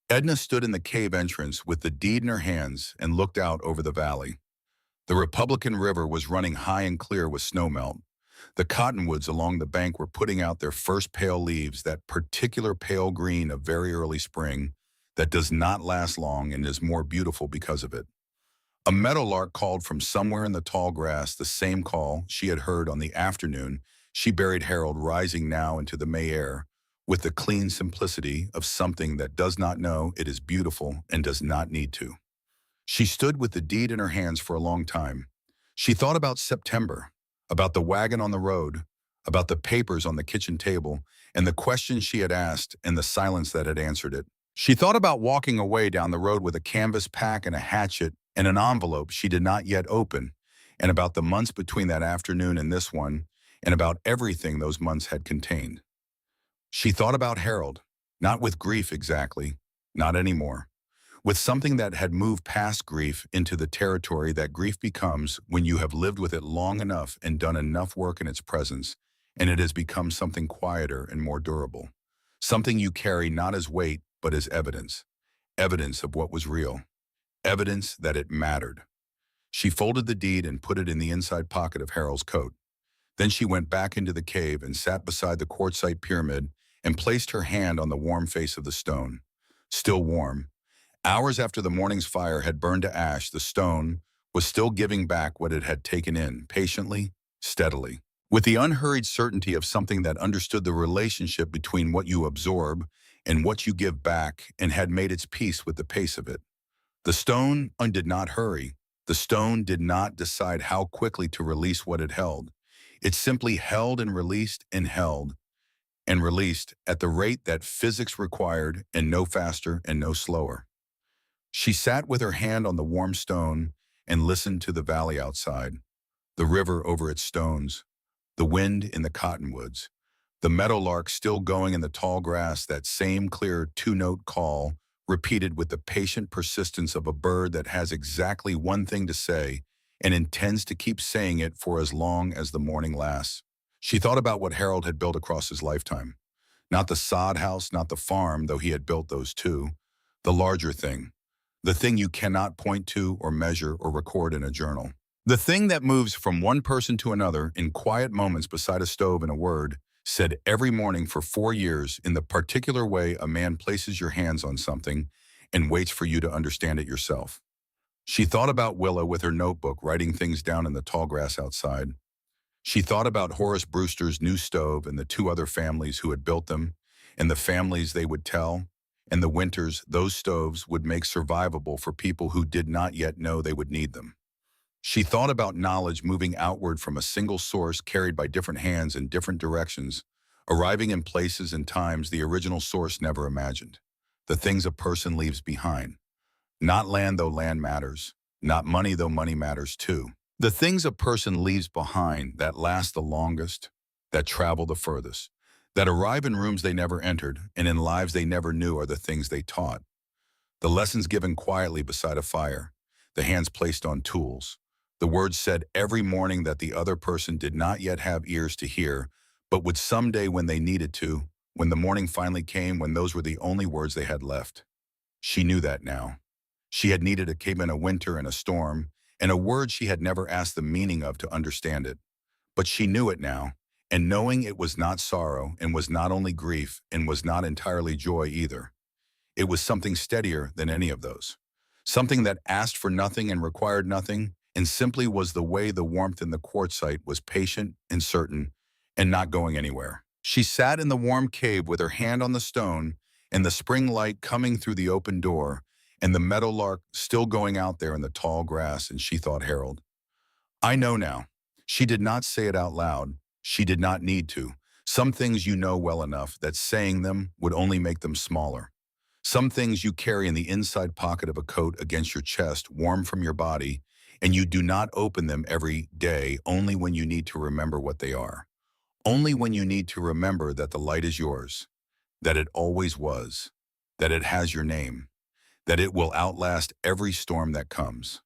Edna stood in the cave entrance with the deed in her hands and looked out over the valley. The Republican River was running high and clear with snowmelt. The cottonwoods along the bank were putting out their first pale leaves, that particular pale green of very early spring that does not last long and is more beautiful because of it. A meadowlark called from somewhere in the tall grass, the same call she had heard on the afternoon she buried Harold, rising now into the May air with the clean simplicity of something that does not know it is beautiful and does not need to. She stood with the deed in her hands for a long time. She thought about September, about the wagon on the road, about the papers on the kitchen table, and the questions she had asked and the silence that had answered it. She thought about walking away down the road with a canvas pack and a hatchet and an envelope she did not yet open, and about the months between that afternoon and this one, and about everything those months had contained. She thought about Harold, not with grief exactly, not anymore, with something that had moved past grief into the territory that grief becomes when you have lived with it long enough and done enough work in its presence, and it has become something quieter and more durable, something you carry not as weight but as evidence, evidence of what was real, evidence that it mattered. She folded the deed and put it in the inside pocket of Harold's coat. Then she went back into the cave and sat beside the quartzite pyramid and placed her hand on the warm face of the stone. Still warm. Hours after the morning's fire had burned to ash, the stone was still giving back what it had taken in, patiently, steadily, with the unhurried certainty of something that understood the relationship between what you absorb and what you give back and had made its peace with the pace of it. The stone did not hurry. The stone did not decide how quickly to release what it held. It simply held and released and released at the rate that physics required, and no faster and no slower. She sat with her hand on the warm stone and listened to the valley outside, the river over its stones, the wind in the cottonwoods, the meadowlark still going in the tall grass, that same clear two-note call repeated with the patient persistence of a bird that has exactly one thing to say and intends to keep saying it for as long as the morning lasts. She thought about what Harold had built across his lifetime. Not the sod house, not the farm, though he had built those too. The larger thing. The thing you cannot point to or measure or record in a journal. The thing that moves from one person to another in quiet moments beside a stove, in a word, said every morning for 4 years in the particular way a man places your hands on something and waits for you to understand it yourself. She thought about Willa with her notebook, writing things down in the tall grass outside. She thought about Horace Brewster's new stove and the 2 other families who had built them, and the families they would tell, and the winters those stoves would make survivable for people who did not yet know they would need them. She thought about knowledge moving outward from a single source, carried by different hands in different directions, arriving in places and times the original source never imagined. The things a person leaves behind. Not land, though land matters. Not money, though money matters too. The things a person leaves behind that last the longest, that travel the furthest. that arrive in rooms they never entered and in lives they never knew are the things they taught. The lessons given quietly beside a fire, the hands placed on tools, the words said every morning that the other person did not yet have ears to hear, but would someday when they needed to, when the morning finally came, when those were the only words they had left. She knew that now. She had needed a cave in a winter and a storm, and a word she had never asked the meaning of to understand it. But she knew it now, and knowing it was not sorrow and was not only grief and was not entirely joy either. It was something steadier than any of those. Something that asked for nothing and required nothing, and simply was the way the warmth in the quartzite was patient and certain and not going anywhere. She sat in the warm cave with her hand on the stone and the spring light coming through the open door and the meadowlark still going out there in the tall grass, and she thought Harold. I know now. She did not say it out loud. She did not need to. Some things you know well enough that saying them would only make them smaller. Some things you carry in the inside pocket of a coat against your chest, warm from your body, and you do not open them every day only when you need to remember what they are. Only when you need to remember that the light is yours, that it always was, that it has your name, that it will outlast every storm that comes.